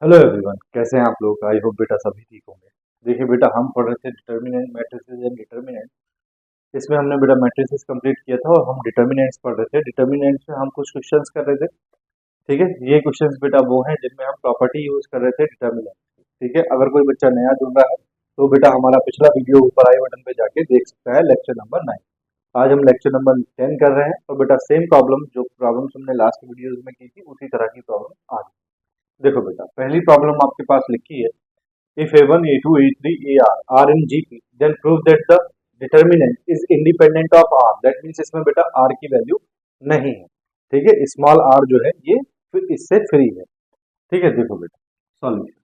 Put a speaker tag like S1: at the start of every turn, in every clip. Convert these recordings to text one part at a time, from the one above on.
S1: Hello everyone, कैसे हैं आप लोग। आई होप बेटा सभी ठीक होंगे। देखिए बेटा, हम पढ़ रहे थे डिटर्मिनेंट मैट्रिसेस एंड डिटर्मिनेंट। इसमें हमने बेटा मैट्रिसेस कंप्लीट किया था और हम डिटर्मिनेंट्स पढ़ रहे थे। डिटर्मिनेंट्स में हम कुछ क्वेश्चंस कर रहे थे। ठीक है, ये क्वेश्चंस बेटा वो हैं जिनमें हम प्रॉपर्टी यूज कर रहे थे डिटर्मिनेंट। ठीक है, अगर कोई बच्चा नया जुड़ रहा है तो बेटा हमारा पिछला वीडियो ऊपर आई बटन पे जाके देख सकता है, लेक्चर नंबर 9। आज हम लेक्चर नंबर 10 कर रहे हैं और बेटा सेम प्रॉब्लम जो प्रॉब्लम्स हमने लास्ट वीडियोज में की थी उसी तरह की प्रॉब्लम आज। देखो बेटा, पहली प्रॉब्लम आपके पास लिखी है। If A1, A2, A3, AR are in GP, then prove that the determinant is independent of R. That means इसमें बेटा R की वैल्यू नहीं है। ठीक है, स्मॉल r जो है ये फिर इससे फ्री है। ठीक है, देखो बेटा solution.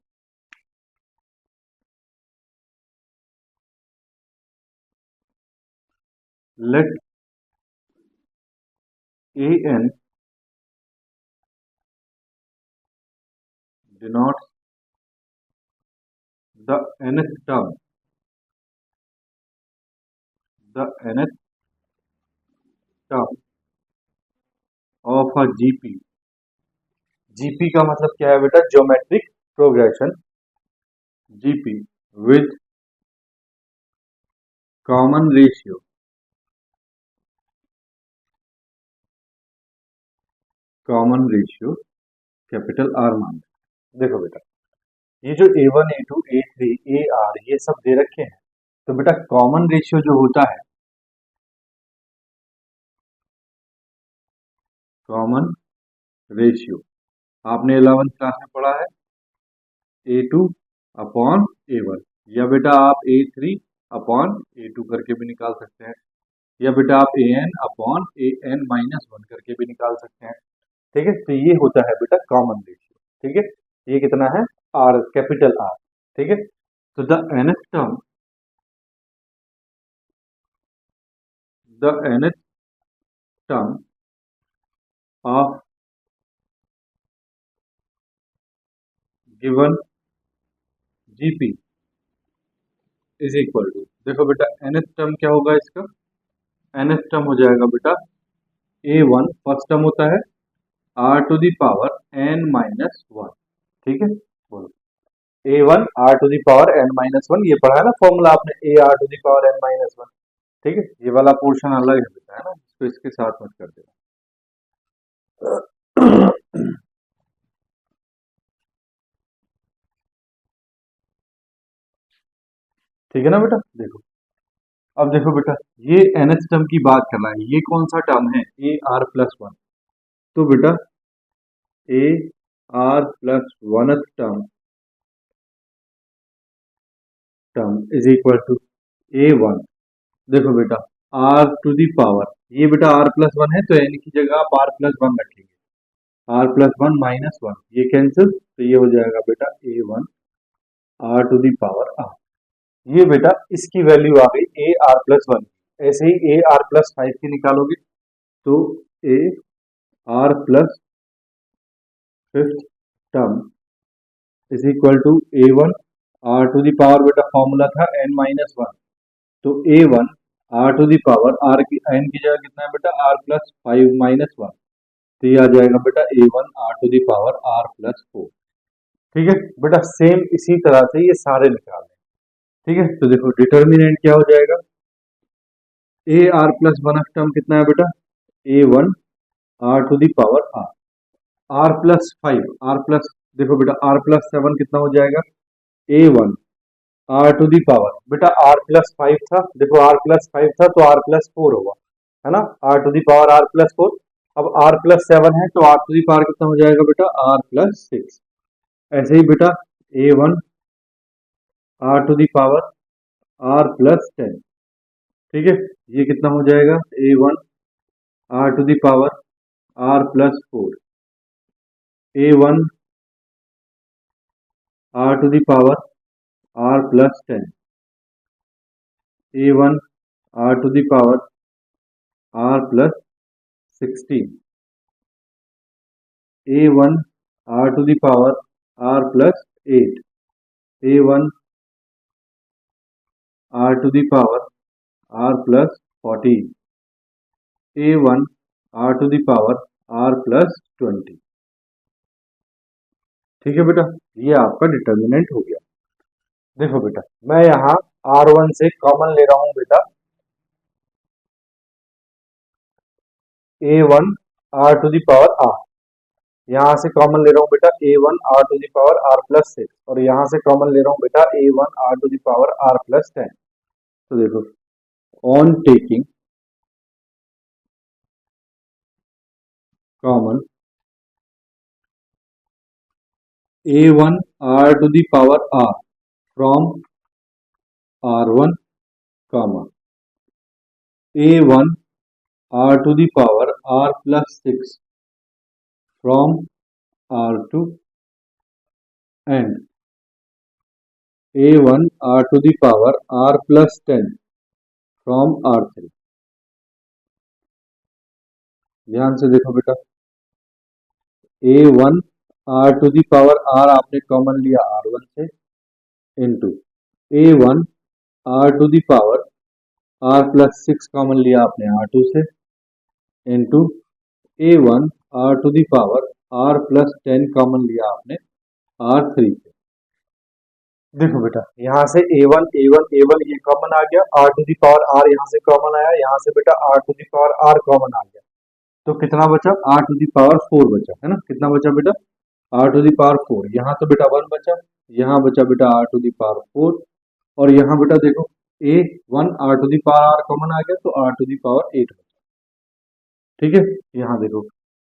S1: Let AN denotes the nth term, the nth term of a GP. GP का मतलब क्या है बेटा? Geometric progression. GP with common ratio, common ratio capital R मान। देखो बेटा, ये जो A1, A2, A3, AR ये सब दे रखे हैं, तो बेटा कॉमन रेशियो जो होता है, कॉमन रेशियो आपने 11th क्लास में पढ़ा है, A2 अपॉन A1, या बेटा आप A3 अपॉन A2 करके भी निकाल सकते हैं, या बेटा आप AN अपॉन AN माइनस 1 करके भी निकाल सकते हैं। ठीक है, तो ये होता है बेटा कॉमन रेशियो। ठीक है, ये कितना है? R, capital R। ठीक है, तो the nth term, the nth term of given GP is equal to, देखो बेटा nth टर्म क्या होगा इसका? nth टर्म हो जाएगा बेटा A1, फर्स्ट टर्म होता है R to the power n minus 1। ठीक है, बोलो A1 R to the power n minus 1, ये पढ़ा है ना फॉर्मूला आपने, A R to the power n minus 1। ठीक है, ये वाला पोर्शन अलग है बेटा, है ना, इसको इसके साथ मत कर देना। ठीक है ना बेटा। देखो, अब देखो बेटा, ये nth टर्म की बात कर रहा है, ये कौन सा टर्म है? A R plus one. तो बेटा A R plus one term term is equal to A1। देखो बेटा आर टू दी पावर, ये बेटा आर प्लस वन है तो एन की जगह आप आर प्लस वन रखेंगे, R plus one minus one, ये कैंसिल, तो ये हो जाएगा बेटा A1 R to the power R. ये बेटा इसकी वैल्यू आ गई ए आर प्लस वन। ऐसे ही ए आर प्लस फाइव की निकालोगे तो A R plus fifth term is equal to A1 R to the power, बेटा फॉर्मूला था n माइनस वन, तो A1 R to the power R की n की जगह कितना है बेटा? R plus five minus one, तो ये आ जाएगा बेटा A1 R to the power R plus four. ठीक है बेटा, सेम इसी तरह से ये सारे निकाल लें। ठीक है, तो देखो डिटर्मिनेंट क्या हो जाएगा? A R plus one term कितना है बेटा? A1 R to the power R, R plus five, R plus, देखो बेटा आर प्लस सेवन कितना हो जाएगा? A1 R to the power, बेटा आर प्लस फाइव था, देखो आर प्लस फाइव था तो आर प्लस फोर होगा, है ना, R to the power R plus four. अब आर प्लस सेवन है तो आर टू दी पावर कितना हो जाएगा बेटा? R plus six. ऐसे ही बेटा A1 R to the power R plus ten. ठीक है, ये कितना हो जाएगा? A1 R to the power R plus four, A1 R to the power R plus ten, A1 R to the power R plus sixteen, A1 R to the power R plus eight, A1 R to the power R plus fourteen, A1 R to the power R plus twenty. ठीक है बेटा, ये आपका determinant हो गया। देखो बेटा, मैं यहाँ R1 से कॉमन ले रहा हूं बेटा A1 R to the power R। यहाँ से कॉमन ले रहा हूँ बेटा A1 R to the power R plus 6, और यहाँ से कॉमन ले रहा हूँ बेटा A1 R to the power R plus 10। तो देखो, on taking common A1 R to the power R from R1, comma A1 R to the power R plus 6 from R2 and A1 R to the power R plus 10 from R3। ध्यान से देखो बेटा, A1 R to the power R आपने common लिया R1 से, into A1 R to the power R plus 6 common लिया आपने R2 से, into A1 R to the power R plus 10 common लिया आपने R3 से। देखो बेटा, यहाँ से A1 A1 A1 ये कॉमन आ गया, R to the power R यहाँ से कॉमन आया, यहाँ से बेटा R to the power R common आ गया, तो कितना बचा? R to the power 4 बचा, है ना? कितना बचा बेटा? R to the power 4। यहाँ तो बेटा 1 बचा, यहाँ बचा बेटा R to the power 4, और यहाँ बेटा देखो A1 R to the power R common आ गया, तो R to the power 8 बचा। ठीक है, यहाँ देखो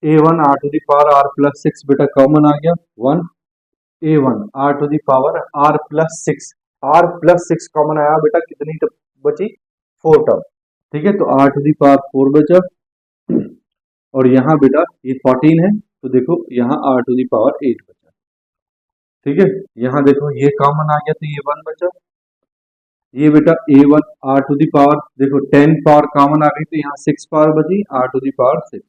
S1: A1 R to the power R plus 6 बेटा कॉमन आ गया 1, A1 R to the power R plus 6, R plus 6 common आया बेटा, कितनी बची? 4 टर्म। ठीक है, तो R to the power 4 बचा, और यहाँ बेटा ये 14 है, तो देखो यहाँ R to the power 8 बचा। ठीक है, यहाँ देखो ये कॉमन आ गया, तो ये 1 बचा, ये बेटा A1 R to the power देखो 10 पावर कॉमन आ गई, तो यहाँ 6 पावर बची, R to the power 6।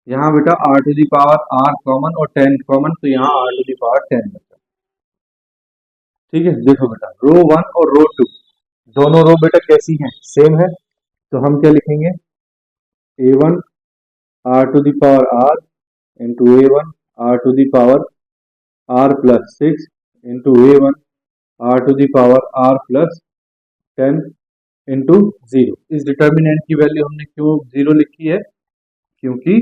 S1: यहाँ बेटा R to the power R common और 10 कॉमन, तो यहाँ R to the power 10 बचा। ठीक है, देखो बेटा रो 1 और रो 2 दोनों रो बेटा कैसी हैं? सेम है, तो हम क्या लिखेंगे? A1 R to the power R into A1 R to the power R plus 6 into A1 R to the power R plus 10 into 0। इस डिटर्मिनेंट की वैल्यू हमने क्यों 0 लिखी है? क्योंकि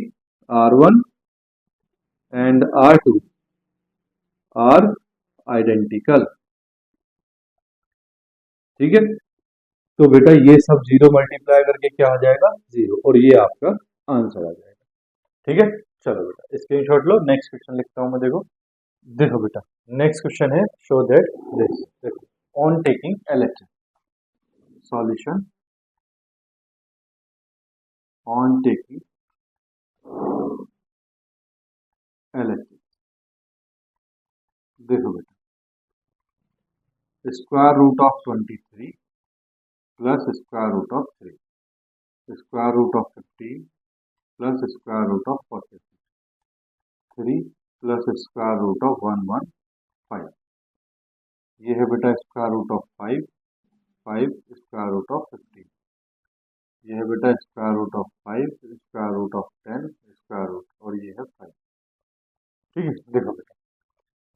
S1: R1 and R2 are identical. ठीक है, तो बेटा ये सब 0 मल्टीप्लाई करके क्या आ जाएगा? 0, और ये आपका आंसर आ जाएगा। ठीक है, चलो बेटा स्क्रीनशॉट लो। नेक्स्ट क्वेश्चन लिखता हूं मैं। देखो देखो बेटा, नेक्स्ट क्वेश्चन है शो दैट दिस, देखो on taking LHS solution on taking LHS। देखो बेटा, square root of 23 plus square root of 3, square root of 15 plus square root of 46, 3 plus square root of 115। ये है बेटा square root of 5, 5 square root of 15। ये है बेटा square root of 5, square root of 10, square root, और ये है 5। ठीक है, देखो बेटा,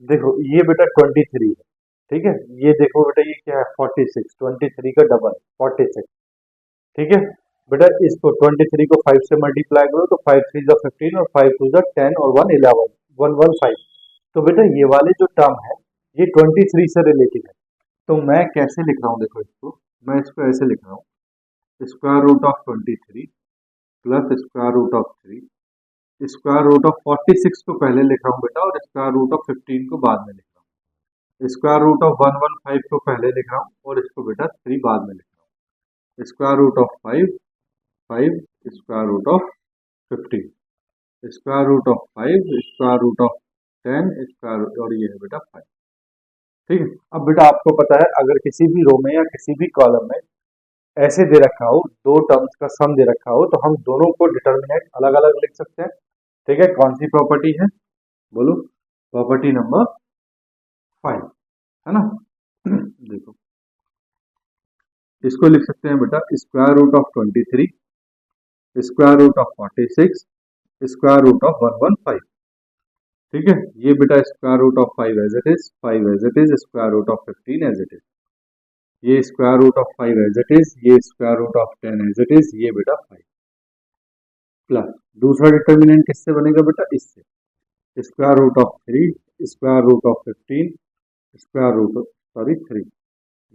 S1: देखो ये बेटा 23 है। ठीक है, ये देखो बेटा ये क्या है? 46, 23 का डबल 46। ठीक है बेटा, इसको 23 को 5 से मल्टीप्लाई करो तो 5 3 जा 15 और 5 2 जा 10 और 1 11, 115। तो बेटा ये वाले जो टर्म है ये 23 से रिलेटेड है, तो मैं कैसे लिख रहा हूँ? देखो इसको मैं इसको ऐसे लिख रहा हूँ, square root of 23 plus square root of 3, square root of 46 को पहले लिख रहा हूँ बेटा, और स्क्वायर रूट ऑफ 15 को बाद में लिख रहा हूँ। स्क्वायर रूट ऑफ 115 को पहले लिख रहा हूँ, और इसको बेटा 3 बाद में लिख रहा हूँ। Square root of 5, 5 square root of 15, square root of 5 square root of 10 square root, और ये है बेटा 5। ठीक है, अब बेटा आपको पता है अगर किसी भी रो में या किसी भी कॉलम में ऐसे दे रखा हो, दो टर्म्स का सम दे रखा हो, तो हम दोनों को डिटर्मिनेंट अलग अलग लिख सकते हैं। ठीक है, कौन सी प्रॉपर्टी है? बोलो, प्रॉपर्टी नंबर 5, है ना? देखो इसको लिख सकते हैं बेटा square root of 23 square root of 46 square root of 115। ठीक है, ये बेटा square root of 5 as it is, 5 as it is, square root of 15 as it is, ये square root of 5 as it is, ये square root of 10 as it is, ये बेटा 5 plus दूसरा determinant किससे बनेगा बेटा, इससे square root of 3, square root of 15, square root of sorry 3,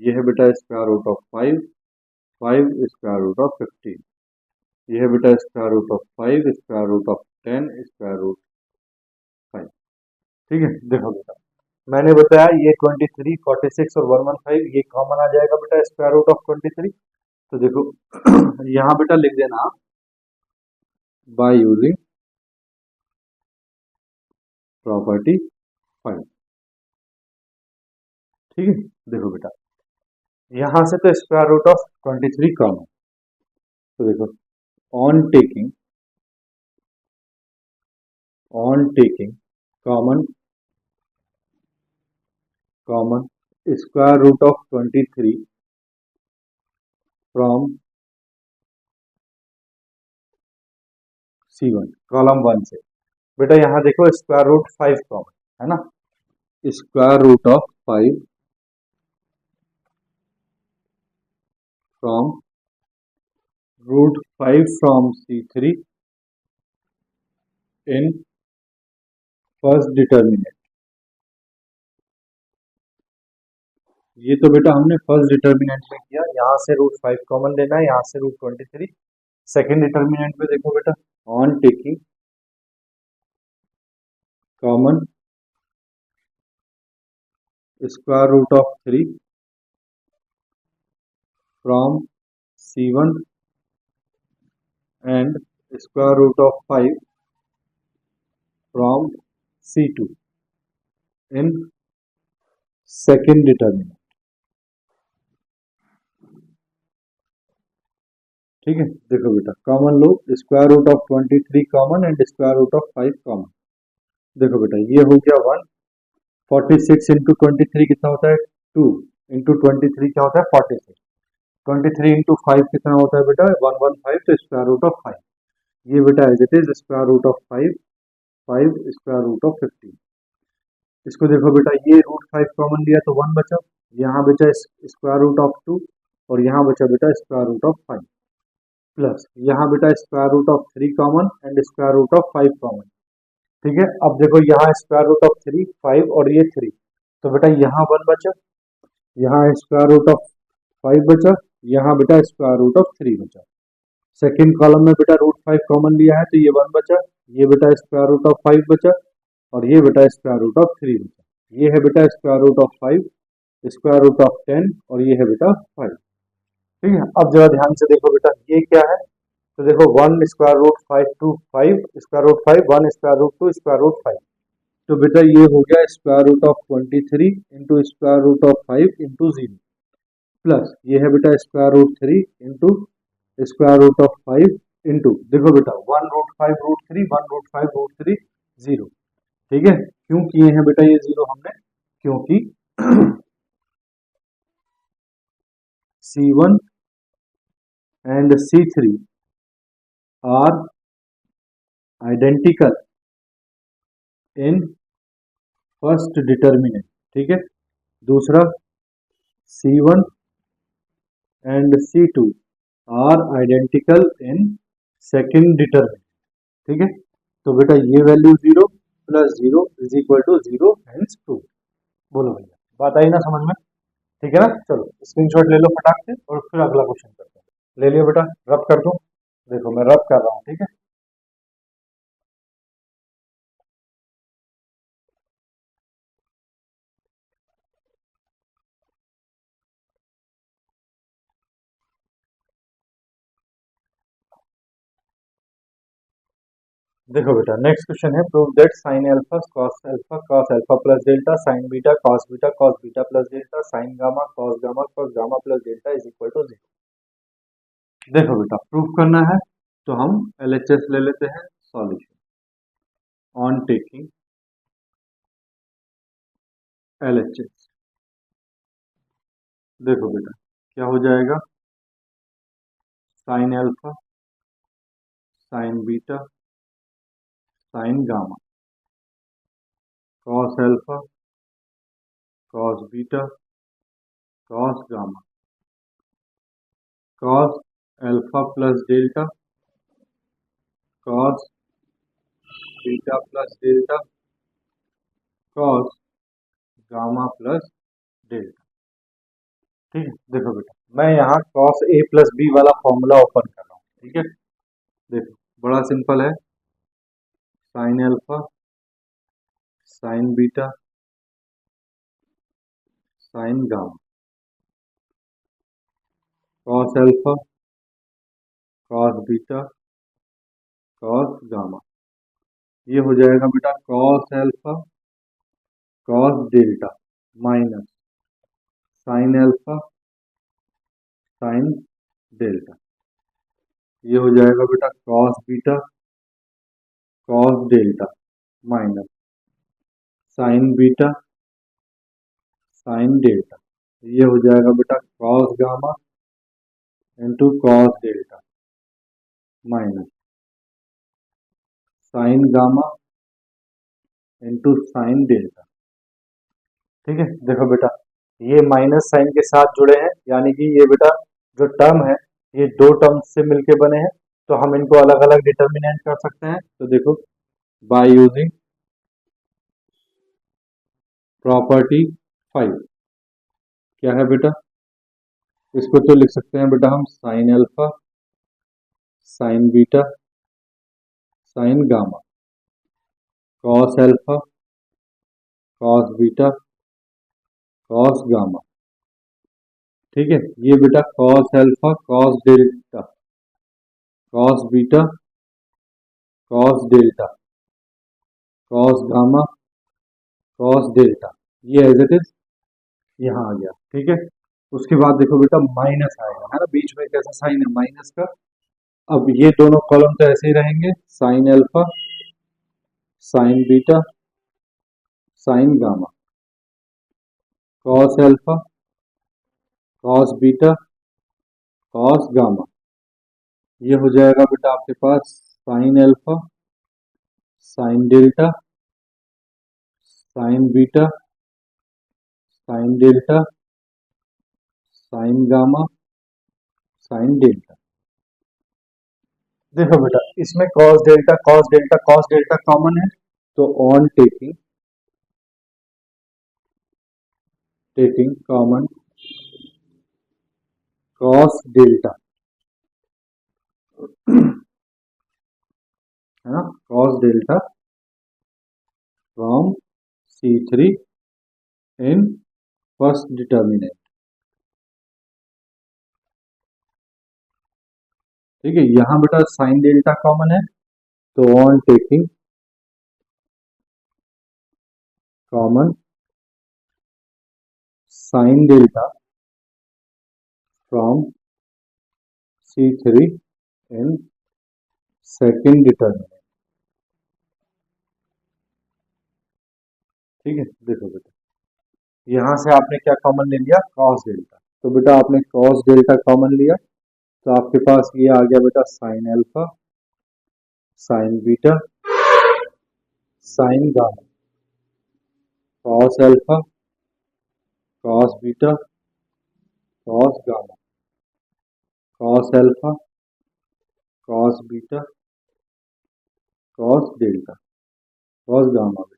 S1: ये है बेटा square root of 5, 5 square root of 15, ये है बेटा square root of 5, square root of 10, square root 5। ठीक है, देखो बेटा मैंने बताया ये 23, 46 और 115 ये कॉमन आ जाएगा बेटा स्क्वायर रूट ऑफ 23। तो देखो यहाँ बेटा लिख देना आप बाय यूजिंग प्रॉपर्टी 5। ठीक है, देखो बेटा यहाँ से तो स्क्वायर रूट ऑफ 23 कॉमन, तो देखो on taking common square root of 23 from C1 column 1 से, बेटा यहाँ देखो स्क्वायर रूट 5 कॉमन है ना, square root of 5 from root 5 from C3 in first determinant. ये तो बेटा हमने फर्स्ट डिटर्मिनेंट में किया, यहाँ से रूट 5 कॉमन लेना है, यहाँ से रूट 23। सेकेंड डिटर्मिनेंट में देखो बेटा on taking common square root of 3 from C1 and square root of 5 from C2 in second determinant. ठीक है, देखो बेटा कॉमन लो square root of 23 common and square root of 5 common. देखो बेटा ये हो गया 1, 46 इंटू 23 कितना होता है 2, इंटू 23 क्या होता है 46, 23 इंटू 5 कितना होता है बेटा 115, तो स्क्वायर रूट ऑफ 5, ये बेटा as it is square root of 5, 5 square root of 15। इसको देखो बेटा ये रूट 5 कॉमन लिया तो 1 बचा, यहाँ बचा स्क्वायर रूट ऑफ 2 और यहाँ बचा बेटा स्क्वायर रूट ऑफ 5 प्लस यहाँ बेटा square root of 3 common and square root of 5 common. ठीक है, अब देखो यहाँ स्क्वायर रूट ऑफ 3 5 और ये 3, तो बेटा यहाँ 1 बचा, यहाँ स्क्वायर रूट ऑफ 5 बचा, यहाँ बेटा स्क्वायर रूट ऑफ 3 बचा। सेकेंड कॉलम में बेटा रूट 5 कॉमन लिया है तो ये 1 बचा, ये बेटा स्क्वायर रूट ऑफ 5 बचा और ये बेटा स्क्वायर रूट ऑफ 3 बचा, ये है बेटा square root of 5, square root of 10 और ये है बेटा 5। ठीक है, अब जरा ध्यान से देखो बेटा ये क्या है, तो देखो 1 square root 5 to 5 square root 5, 1 square root 2 square root 5, तो बेटा ये हो गया square root of 23 into square root of 5 into 0 plus ये है बेटा square root 3 into square root of 5 into देखो बेटा 1 रूट 5 रूट 3, 1 रूट 5 रूट 3 0। ठीक है, क्यों किए हैं बेटा ये 0 हमने, क्योंकि C1 and C3 are identical in first determinant. ठीक है, दूसरा C1 and C2 are identical in second determinant. ठीक है, तो बेटा ये value 0 plus 0 is equal to 0 hence 2। बोलो भैया बात आई ना समझ में, ठीक है ना, चलो स्क्रीनशॉट ले लो फटाक से और फिर अगला क्वेश्चन करते हैं। ले लियो बेटा, रब कर दूं, देखो मैं रब कर रहा हूँ। ठीक है, देखो बेटा नेक्स्ट क्वेश्चन है, prove that sine alpha cos alpha plus delta sine beta cos beta plus delta sine gamma cos gamma plus delta is equal to 0। देखो बेटा प्रूफ करना है तो हम एलएचएस ले लेते हैं, सॉल्यूशन ऑन टेकिंग एलएचएस। देखो बेटा क्या हो जाएगा, sign alpha sine beta sine gamma, cos alpha, cos beta, cos gamma, cos alpha plus delta, cos beta plus delta, cos gamma plus delta. ठीक है, देखो बेटा मैं यहाँ कॉस ए प्लस बी वाला फॉर्मूला ओपन कर रहा हूँ। ठीक है, देखो बड़ा सिंपल है, sign alpha, sine beta, sine gamma, cos alpha, cos beta, cos gamma. ये हो जाएगा बेटा cos alpha, cos delta minus sign alpha, sine delta. ये हो जाएगा बेटा cos beta, cos delta minus sign beta, sine delta. ये हो जाएगा बेटा cos gamma into cos delta minus sign gamma into sine delta. ठीक है, देखो बेटा ये माइनस साइन के साथ जुड़े हैं, यानी कि ये बेटा जो टर्म है ये दो टर्म से मिलके बने हैं, तो हम इनको अलग अलग डिटर्मिनेंट कर सकते हैं। तो देखो बाय यूजिंग प्रॉपर्टी 5 क्या है बेटा, इसको तो लिख सकते हैं बेटा हम sign alpha, sine beta, sine gamma, cos alpha, cos beta, cos gamma. ठीक है, ये बेटा cos alpha, cos delta, cos beta, cos delta, cos gamma, cos delta, ये एज इट इज यहाँ आ गया। ठीक है, उसके बाद देखो बेटा माइनस आएगा, है ना, बीच में कैसा साइन है माइनस का। अब ये दोनों कॉलम तो ऐसे ही रहेंगे, sine alpha, sine beta, sine gamma, cos alpha, cos beta, cos gamma. ये हो जाएगा बेटा आपके पास sine alpha, sine delta, sine beta, sine delta, sine gamma, sine delta. देखो बेटा इसमें cos delta cos delta cos delta common है, तो on taking common cos delta, है ना, cos delta from C3 in first determinant. ठीक है, यहां बेटा साइन डेल्टा कॉमन है, तो on taking common sine delta from C3 in second determinant. ठीक है, देखो बेटा यहां से आपने क्या कॉमन ले लिया, कॉस डेल्टा। तो बेटा आपने कॉस डेल्टा कॉमन लिया, तो आपके पास ये आ गया बेटा sine alpha, sine beta, sine gamma, cos alpha, cos beta, cos gamma, cos alpha, cos beta, cos delta, cos gamma बेटा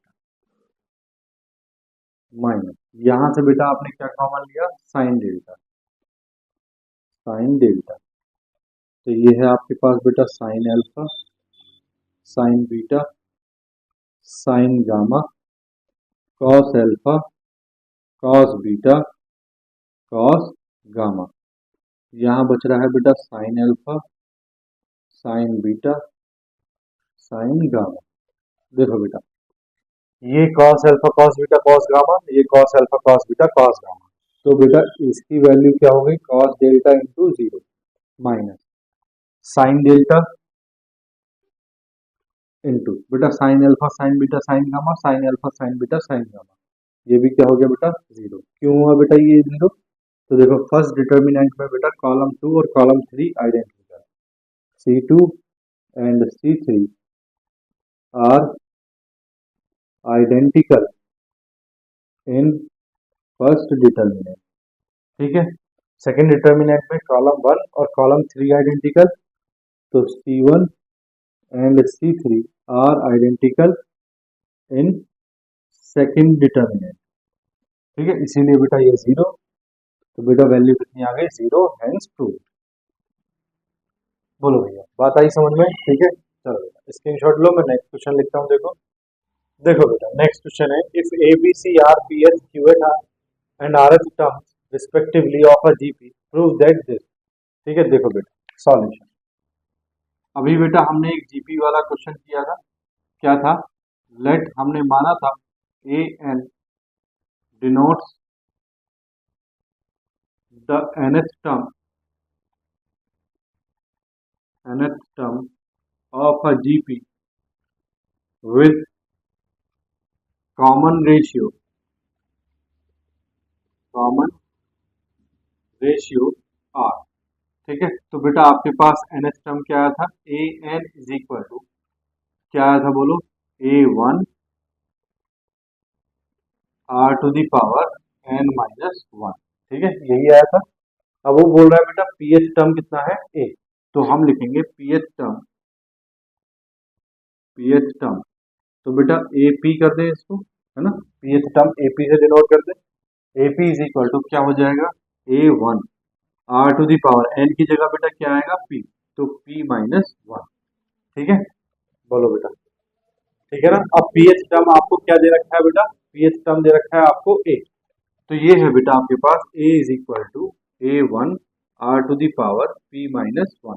S1: माइनस, यहां से बेटा आपने क्या कॉमन लिया, साइन डेल्टा, साइन डेल्टा। तो ये है आपके पास बेटा sine alpha, sine beta, sine gamma, cos alpha, cos beta, cos gamma. यहाँ बच रहा है बेटा sine alpha, sine beta, sine gamma. देखो बेटा ये cos alpha cos beta cos gamma, ये cos alpha cos beta cos gamma, तो बेटा इसकी वैल्यू क्या हो गई, cos delta into 0 minus sine delta into बेटा sine alpha sine beta sine gamma, sine alpha sine beta sine gamma. ये भी क्या हो गया बेटा 0। क्यों हुआ बेटा ये 0, तो देखो फर्स्ट डिटर्मिनेंट में बेटा कॉलम 2 और column 3 identical, C2 and C3 are identical in first determinant, ठीक है। सेकंड डिटर्मिनेंट में कॉलम 1 और कॉलम 3 आइडेंटिकल, तो C1 and C3 are identical in second determinant, ठीक है। इसीलिए बेटा ये 0, तो बेटा वैल्यू कितनी आ गई 0, हेंस ट्रू। बोलो भैया, बात आई समझ में, ठीक है। चलो बेटा स्क्रीनशॉट लो, मैं नेक्स्ट क्वेश्चन लिखता हूँ। देखो देखो बेटा नेक्स्ट क्वेश्चन है, if A B C are pth Q N R and rth terms respectively of a GP, prove that this, ठीक है। देखो बेटा सॉल्यूशन, अभी बेटा हमने एक जीपी वाला क्वेश्चन किया था, क्या था, लेट हमने माना था A N denotes the nth term of a GP with common ratio R, ठीक है। तो बेटा आपके पास nth टर्म क्या आया था, A N is equal to क्या आया था, बोलो, A1 R to the power n-1, ठीक है, यही आया था। अब वो बोल रहा है बेटा पीएच टर्म कितना है, ए, तो हम लिखेंगे पीएच टर्म, तो बेटा एपी कर दे इसको, है ना, पीएच टर्म एपी से डिनोट कर दे। एपी इज इक्वल टू क्या हो जाएगा, A1 R to the power n की जगह बेटा क्या आएगा, P, तो P-1, ठीक है। बोलो बेटा, ठीक है ना। अब पीएच टर्म आपको क्या दे रखा है बेटा, पीएच टर्म दे रखा है आपको ए, तो ये है बेटा आपके पास A is equal to A1 R to the power P-1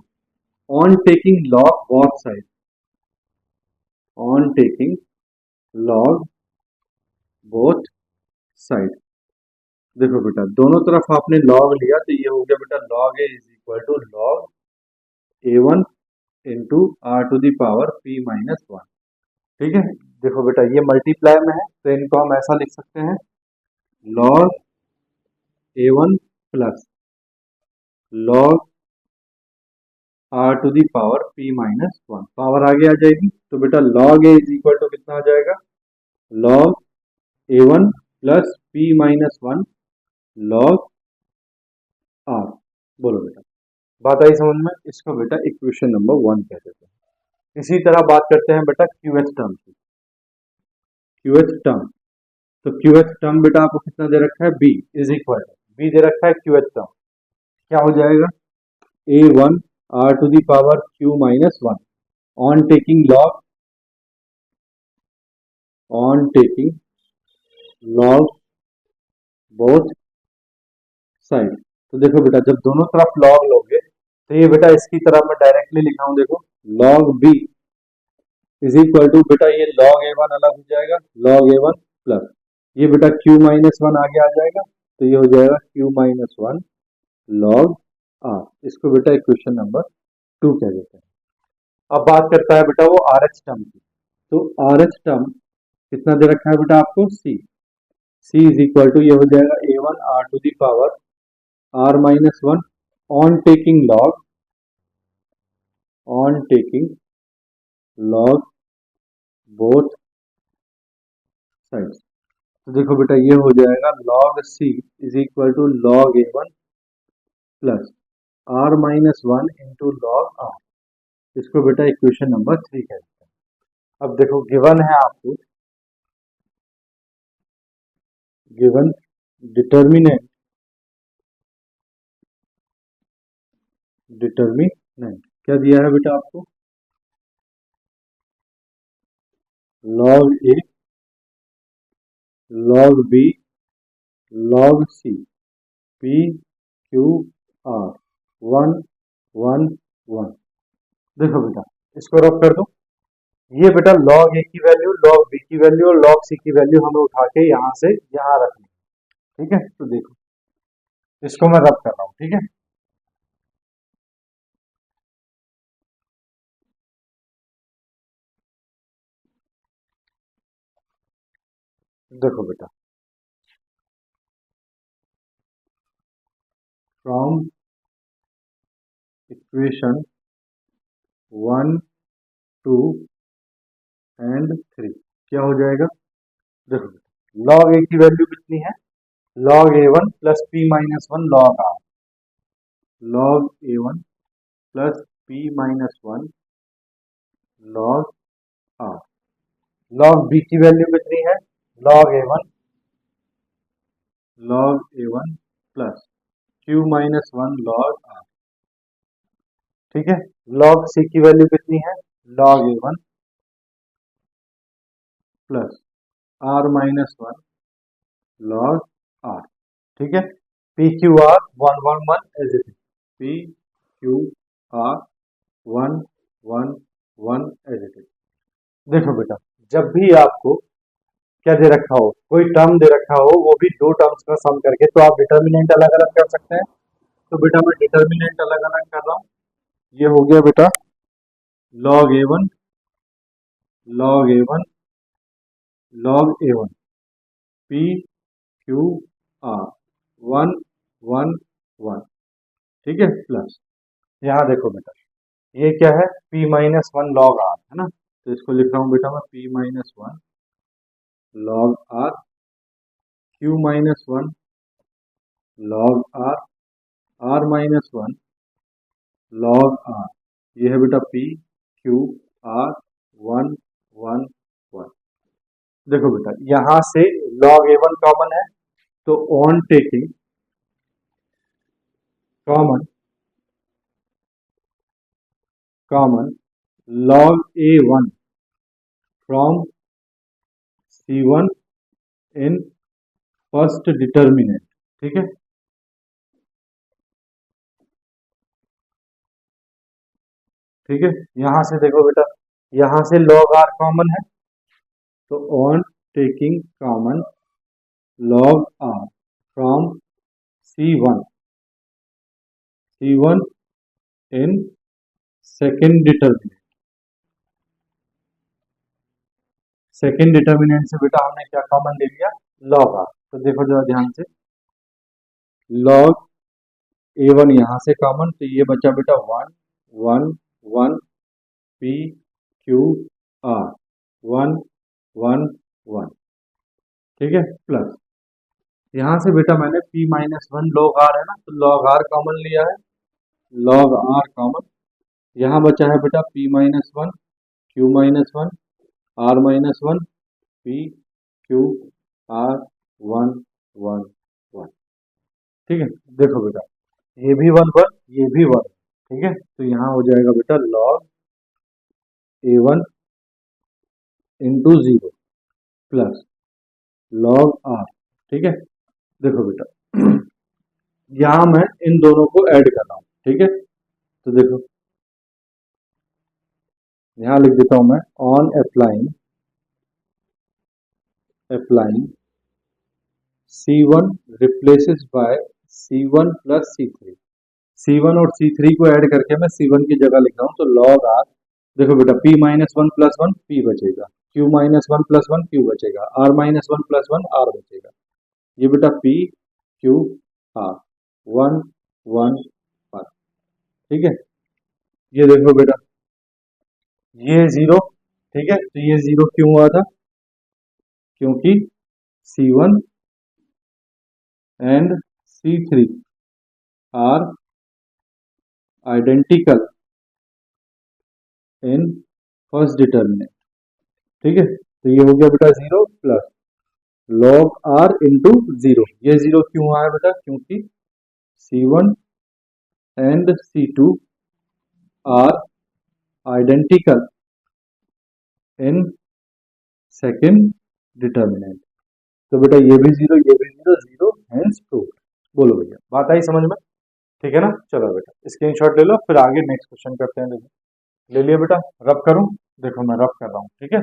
S1: on taking log both side, on taking log both side. देखो बेटा दोनों तरफ आपने लॉग लिया, तो ये हो गया बेटा log A is equal to log A1 into R to the power P-1, ठीक है। देखो बेटा ये मल्टीप्लाई में है, तो इनको हम ऐसा लिख सकते हैं, log A1 plus log R to the power P-1, power आगे आ जाएगी, तो बेटा log A is equal to कितना आ जाएगा, log A1 plus P-1 log R। बोलो बेटा, बात आई समझ में, इसको बेटा इक्वेशन नंबर 1 कह देते हैं। इसी तरह बात करते हैं बेटा क्यूएच टर्म की, क्यूएच टर्म, तो क्यूएच टर्म बेटा आपको कितना दे रखा है, बी इज इक्वल, बी दे रखा है क्यूएच टर्म, क्या हो जाएगा, A1 R to the power Q-1 on taking log both side. तो देखो बेटा जब दोनों तरफ लॉग लोगे, तो ये बेटा इसकी तरफ मैं डायरेक्टली लिखा हूं, देखो log B is equal to बेटा ये लॉग A1 अलग हो जाएगा, लॉग A1 प्लस ये बेटा Q-1 आगे आ जाएगा, तो ये हो जाएगा Q-1 लॉग R। इसको बेटा इक्वेशन नंबर 2 कह देते हैं। अब बात करता है बेटा वो आर एच टर्म की, तो आर एच टर्म कितना दे रखा है बेटा आपको, सी इज इक्वल टू ये हो जाएगा A1 R to the power R-1 on taking log both sides. तो देखो बेटा ये हो जाएगा log C is equal to log A1 plus R-1 into log R। इसको बेटा इक्वेशन नंबर 3 कहते हैं। अब देखो गिवन है आपको, गिवन डिटर्मिनेंट क्या दिया है बेटा आपको, log A log B log C P Q R 1 1 1। देखो बेटा इसको रफ कर दो, ये बेटा लॉग ए की वैल्यू, लॉग बी की वैल्यू और लॉग सी की वैल्यू हमें उठा के यहाँ से यहाँ रखनी, ठीक है। तो देखो इसको मैं रब कर रहा हूँ, ठीक है। देखो बेटा फ्रॉम इक्वेशन 1 2 एंड 3 क्या हो जाएगा, देखो लॉग ए की वैल्यू कितनी है, log A one plus P minus one log R, log A one plus P minus one log R. Log B की वैल्यू कितनी है, log A one plus Q minus one log R. ठीक है। Log C की value कितनी है, log A one plus R minus one log R. ठीक है। P Q R one one one as it is, P Q R one one one as it is. देखो बेटा, जब भी आपको क्या दे रखा हो, कोई टर्म दे रखा हो, वो भी दो टर्म्स का सम करके, तो आप डिटर्मिनेंट अलग अलग कर सकते हैं। तो बेटा मैं डिटर्मिनेंट अलग अलग कर रहा हूँ। ये हो गया बेटा log A one, log A one, log A one, P Q R one one one. ठीक है। प्लस यहाँ देखो बेटा, ये क्या है, p minus one log are है ना, तो इसको लिख रहा हूँ बेटा मैं p minus one log R, Q minus one log R, R minus one log R. ये है बेटा p Q R one one one. देखो बेटा, यहां से लॉग ए वन कॉमन है, तो on taking common common log A one from C one in first determinant. ठीक है। ठीक है। यहां से देखो बेटा, यहां से लॉग आर कॉमन है, तो on taking common log R from C one in second determinant, second determinant से बेटा हमने क्या कॉमन ले लिया, लॉग आर। तो देखो जरा ध्यान से, लॉग ए वन यहाँ से कॉमन, तो ये बचा बेटा one one one P Q R one one one. ठीक है। प्लस यहाँ से बेटा मैंने p minus one log are है ना, तो लॉग आर कॉमन लिया है, लॉग आर कॉमन। यहाँ बचा है बेटा p minus one Q minus one R minus one P Q R one one one. ठीक है। देखो बेटा, ये भी वन वन, ये भी वन। ठीक है। तो यहाँ हो जाएगा बेटा log A one into zero plus log R. ठीक है। देखो बेटा, यहाँ मैं इन दोनों को ऐड कर रहा हूँ। ठीक है। तो देखो, यहाँ लिख देता हूं मैं, on applying C one replaces by C one plus C three. C one और सी थ्री को ऐड करके मैं सी वन की जगह लिख रहा हूँ, तो लॉग आर। देखो बेटा, p minus one plus one P बचेगा, q minus one plus one Q बचेगा, r minus one plus one R बचेगा। ये बेटा p Q R one one one. ठीक है। ये देखो बेटा, ये जीरो। ठीक है। तो ये जीरो क्यों हुआ था, क्योंकि C one and C three are identical in first determinant. ठीक है। तो ये हो गया बेटा zero plus log R into zero. ये जीरो क्यों आया बेटा, क्योंकि C one and C two are identical in second determinant. तो बेटा ये भी जीरो, ये भी जीरो, जीरो हेंस प्रूव्ड। बोलो भैया, बात आई समझ में। ठीक है ना। चलो बेटा स्क्रीनशॉट ले लो, फिर आगे नेक्स्ट क्वेश्चन करते हैं। देखो ले लिया बेटा, रब करूं, देखो मैं रब कर रहा हूँ। ठीक है।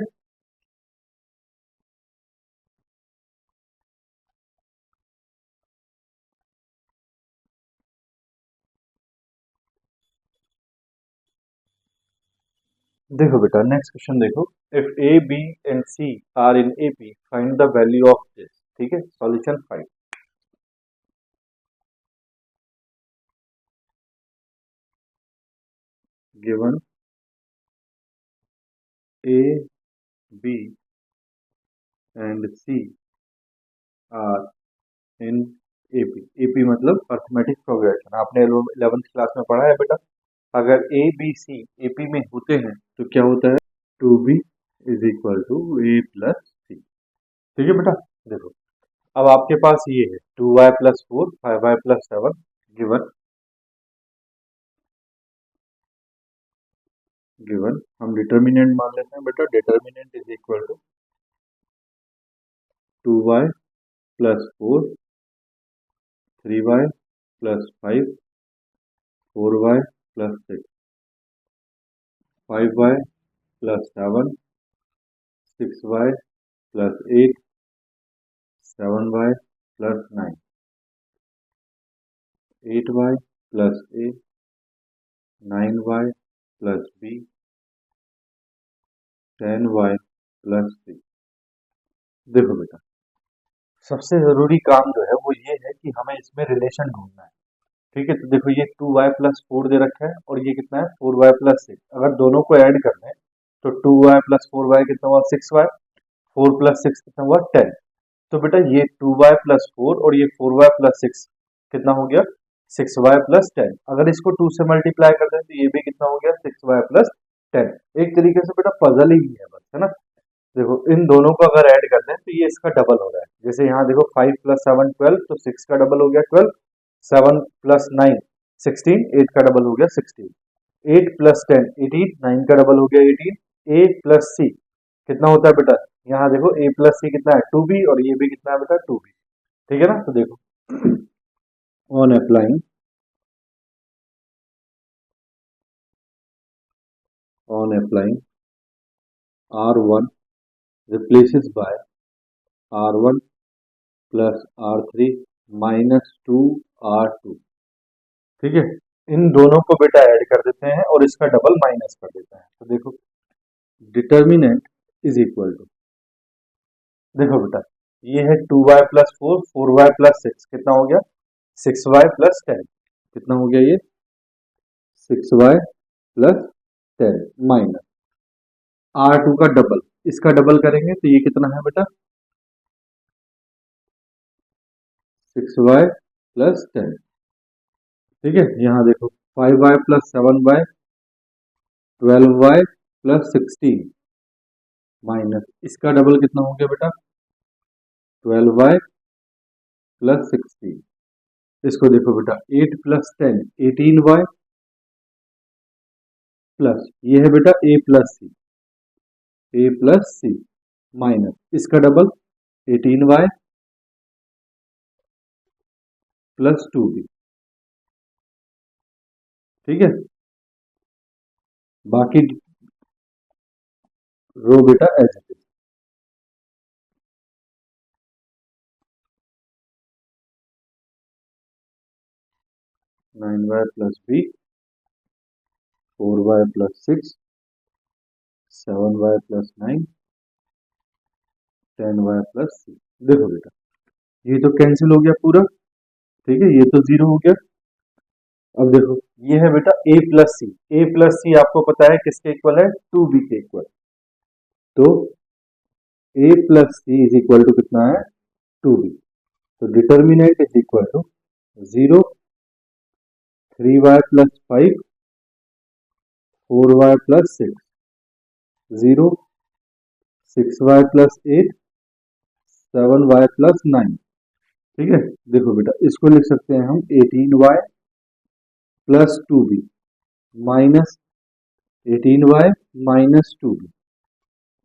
S1: देखो बेटा नेक्स्ट क्वेश्चन देखो, if A B and C are in A P find the value of this. ठीक है। Solution find. Given A B and C are in AP. AP मतलब अर्थमेटिक प्रोग्रेशन, आपने 11th क्लास में पढ़ा है बेटा। अगर ए बी सी एपी में होते हैं तो क्या होता है, 2b is equal to A plus C. ठीक है बेटा। देखो अब आपके पास ये है 2y plus 4 5y plus 7 given गिवन हम डिटर्मिनेंट मान लेते हैं बेटा। Determinant is equal to 2y plus 4 3y plus 5 4y plus 6 5y plus 7 6y plus 8 7y plus 9 8y plus a 9y plus b 10y plus c। देखो बेटा सबसे जरूरी काम जो है वो ये है कि हमें इसमें रिलेशन ढूंढना है। ठीक है, तो देखो ये 2y प्लस 4 दे रखा है और ये कितना है 4y प्लस 6। अगर दोनों को ऐड कर दें तो 2y प्लस 4y कितना हुआ 6y, 4 प्लस 6 कितना हुआ 10। तो बेटा ये 2y प्लस 4 और ये 4y प्लस 6 कितना हो गया 6y प्लस 10। अगर इसको 2 से मल्टीप्लाई कर दें तो ये भी कितना हो गया 6y प्लस 10। एक तरीके से बेटा पजल ही है बस, है ना। देखो इन दोनों को अगर ऐड करते हैं तो ये इसका डबल हो रहा है। जैसे यहाँ देखो 5 प्लस 7 12, तो 6 का डबल हो गया 12, 7 प्लस 9 16, 8 का डबल हो गया 16, 8 प्लस 10 18, 9 का डबल हो गया 18, a प्लस सी कितना होता है बेटा, यहाँ देखो a प्लस सी कितना है 2b और ये भी कितना है बेटा 2b। ठीक है ना। तो देखो on applying r1 replaces by r1 plus r3 minus 2r2। ठीक है, इन दोनों को बेटा ऐड कर देते हैं और इसका डबल माइनस कर देते हैं। तो देखो डिटर्मिनेंट इज इक्वल टू, देखो बेटा ये है 2y प्लस 4 4y प्लस 6 कितना हो गया 6y प्लस 10। कितना हो गया ये 6y प्लस 10 माइनस r2 का डबल, इसका डबल करेंगे तो ये कितना है बेटा 6y प्लस 10। ठीक है, यहाँ देखो 5y plus 7y 12y plus 16 minus इसका डबल कितना हो गया बेटा 12y प्लस 16। इसको देखो बेटा 8 प्लस 10 18y प्लस ये है बेटा a प्लस सी माइनस इसका डबल 18y प्लस 2b। ठीक है, बाकी रो बेटा as it is. 9y plus b 4y plus 6 7y plus 9 10y plus C. देखो बेटा ये तो कैंसिल हो गया पूरा। ठीक है, ये तो जीरो हो गया। अब देखो ये है बेटा a plus C, a plus C आपको पता है किसके इक्वल है 2b के इक्वल। तो a plus C is equal to कितना है 2b। तो determinant is equal to 0 3y plus 5 4y plus 6 0 6y plus 8 7y plus 9। ठीक है, देखो बेटा इसको लिख सकते हैं हम 18y plus 2b minus 18y minus 2b।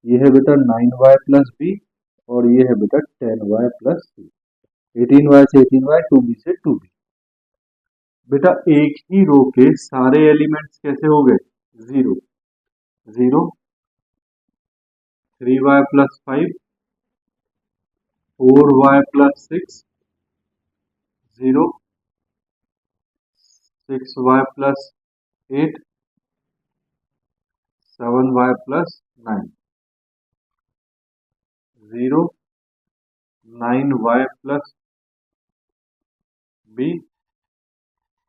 S1: ये है बेटा 9y प्लस b और ये है बेटा 10y प्लस c। 18y से 18y 2b से 2b। बेटा एक ही रो के सारे एलिमेंट्स कैसे हो गए 0 0 3y plus 5 4y plus 6 0 6y plus 8 7y plus 9 0 9y plus b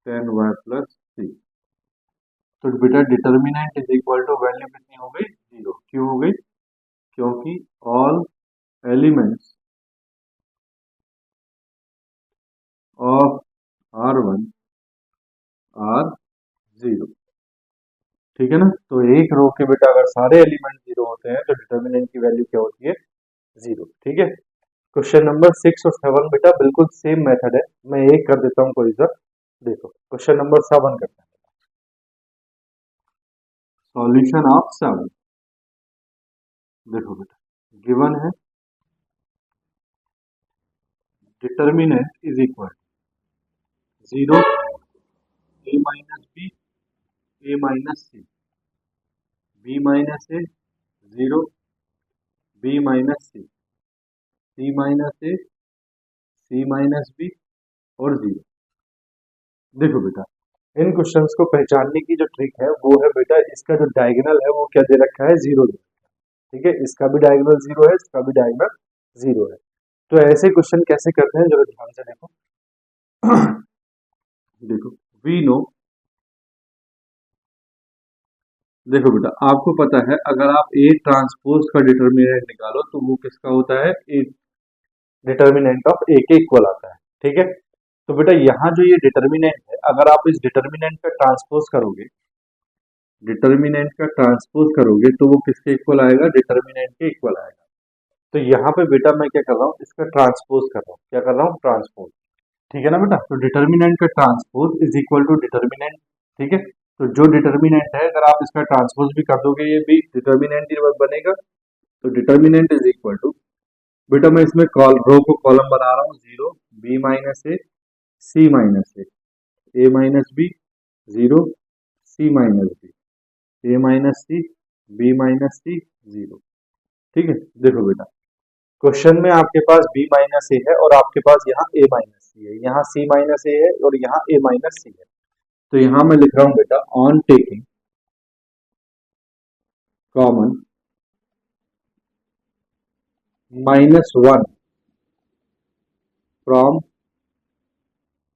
S1: 10y plus c। तो बेटा determinant is equal to value कितनी हो गई 0। क्यों हो गई, क्योंकि ऑल एलिमेंट्स R1 R0, ठीक है ना। तो एक रो के बेटा अगर सारे एलिमेंट जीरो होते हैं तो डिटर्मिनेंट की वैल्यू क्या होती है, जीरो, ठीक है। क्वेश्चन नंबर 6 और 7 बेटा बिल्कुल सेम मेथड है, मैं एक कर देता हूँ कोई सा। देखो क्वेश्चन नंबर 7 करते हैं, सॉल्यूशन ऑफ 7। देखो बेटा गिवन है determinant is equal zero, A minus B, A minus C, B minus A, zero, B minus C, C minus A, C minus B और जीरो। देखो बेटा इन क्वेश्चंस को पहचानने की जो ट्रिक है वो है बेटा, इसका जो डायगोनल है वो क्या दे रखा है, जीरो दे रखा है, ठीक है। इसका भी डायगोनल जीरो है, इसका भी डायगोनल जीरो है। तो ऐसे क्वेश्चन कैसे करते हैं जरा ध्यान से देखो। देखो वी नो, देखो बेटा आपको पता है अगर आप ए ट्रांसपोज का डिटर्मिनेंट निकालो तो वो किसका होता है, ए डिटर्मिनेंट ऑफ ए के इक्वल आता है, ठीक है। तो बेटा यहाँ जो ये डिटर्मिनेंट है, अगर आप इस डिटर्मिनेंट का ट्रांसपोज करोगे, डिटर्मिनेंट का ट्रांसपोज करोगे तो वो किसके इक्वल आएगा, डिटर्मिनेंट के इक्वल आएगा। तो यहाँ पे बेटा मैं क्या कर रहा हूँ, इसका ट्रांसपोज कर रहा हूँ, क्या कर रहा हूँ, ट्रांसपोज, ठीक है ना बेटा। तो डिटर्मिनेंट का transpose is equal to determinant, ठीक है। तो जो डिटर्मिनेंट है अगर आप इसका ट्रांसपोज भी कर दोगे ये भी डिटर्मिनेंट ही बनेगा। तो डिटर्मिनेंट इज इक्वल टू, बेटा मैं इसमें रो को कॉलम बना रहा हूँ, जीरो, बी माइनस ए, सी माइनस ए माइनस बी, जीरो, सी माइनस बी, ए minus C, B minus c, zero, ठीक है। देखो बेटा क्वेश्चन में आपके पास b माइनस ए है और आपके पास यहाँ a माइनस सी है, यहाँ c माइनस ए है और यहाँ a माइनस सी है। तो यहाँ मैं लिख रहा हूँ बेटा on taking common -1 from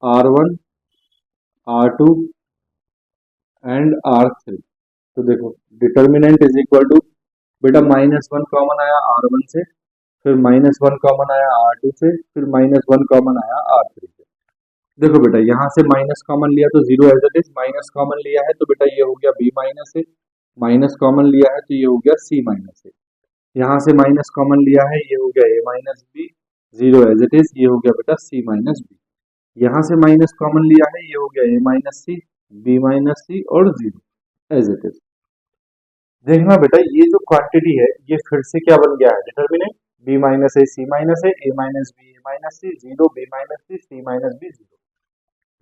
S1: R1 R2 and R3। तो देखो डिटर्मिनेंट इज इक्वल टू, बेटा -1 कॉमन आया R1 से, फिर -1 कॉमन आया R2 से, फिर -1 कॉमन आया R3 से। देखो बेटा यहाँ से माइनस कॉमन लिया तो zero as it is, minus common लिया है तो बेटा ये हो गया b माइनस ए, माइनस कॉमन लिया है तो ये हो गया c माइनस ए, यहाँ से माइनस कॉमन लिया है ये हो गया a minus B, zero as it is, ये हो गया बेटा c माइनस बी। यहाँ से माइनस कॉमन लिया है ये हो गया a minus C, b minus C और जीरो एज इट इज। देखना बेटा ये जो क्वांटिटी है ये फिर से क्या बन गया है, डिटर्मिनेंट b माइनस ए, सी माइनस ए माइनस बी, ए minus c, zero, b minus सी, सी माइनस बी, जीरो।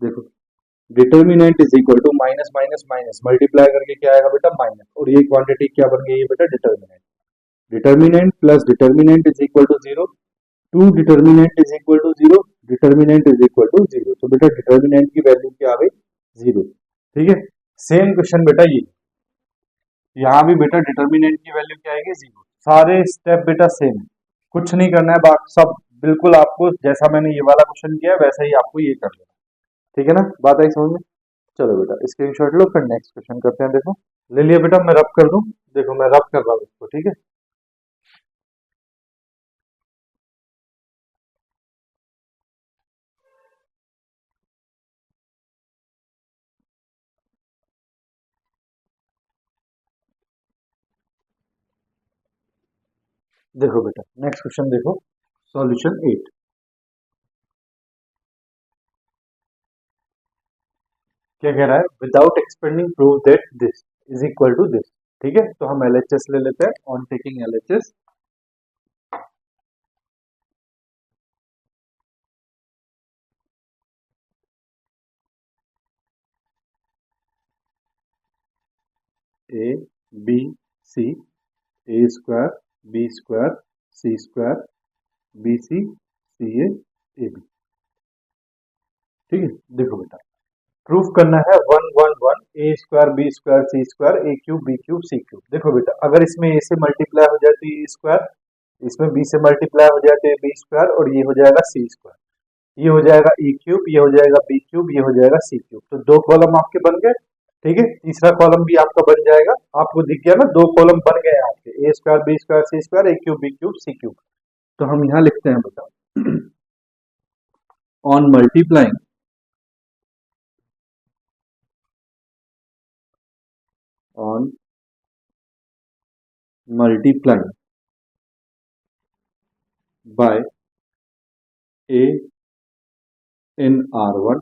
S1: देखो determinant is equal to minus minus minus multiply करके क्या आएगा बेटा, माइनस, और ये क्वांटिटी क्या बन गई है बेटा, determinant. Determinant plus determinant is equal to zero, two determinant is equal to zero, determinant is equal to zero. तो बेटा डिटर्मिनेंट की वैल्यू क्या आ गई, जीरो, ठीक है। सेम क्वेश्चन बेटा ये, यहाँ भी बेटा डिटर्मिनेंट की वैल्यू क्या आएगी, जीरो। सारे स्टेप बेटा सेम है, कुछ नहीं करना है, बाकी सब बिल्कुल आपको जैसा मैंने ये वाला क्वेश्चन किया है वैसा ही आपको ये कर लेना, ठीक है ना, बात आई समझ में। चलो बेटा स्क्रीनशॉट लो, फिर नेक्स्ट क्वेश्चन करते हैं। देखो ले लिया बेटा, मैं रब कर दूं, देखो मैं रब कर रहा हूँ इसको, ठीक है। देखो बेटा नेक्स्ट क्वेश्चन देखो, सॉल्यूशन 8। क्या कह रहा है, without expanding prove that this is equal to this, ठीक है। तो हम एलएचएस ले लेते हैं, on taking LHS, a B C, A square B square C square b c c a b, ठीक है। देखो बेटा प्रूफ करना है 1 1 1 A square B square C square A cube B cube C cube. देखो बेटा अगर इसमें ए से मल्टीप्लाई हो जाए तो ए स्क्वायर, इसमें बी से मल्टीप्लाई हो जाए तो ए बी स्क्वायर और ये हो जाएगा सी स्क्वायर, ये हो जाएगा ए क्यूब, ये हो जाएगा बी क्यूब, ये हो जाएगा सी क्यूब। तो दो कॉलम आपके बन गए, ठीक है। तीसरा कॉलम भी आपका बन जाएगा, आपको दिख गया ना, दो कॉलम बन गए आपके, ए स्क्वायर बी स्क्वायर सी स्क्वायर ए cube B cube C cube. तो हम यहाँ लिखते हैं बेटा on multiplying on multiplying by A in R1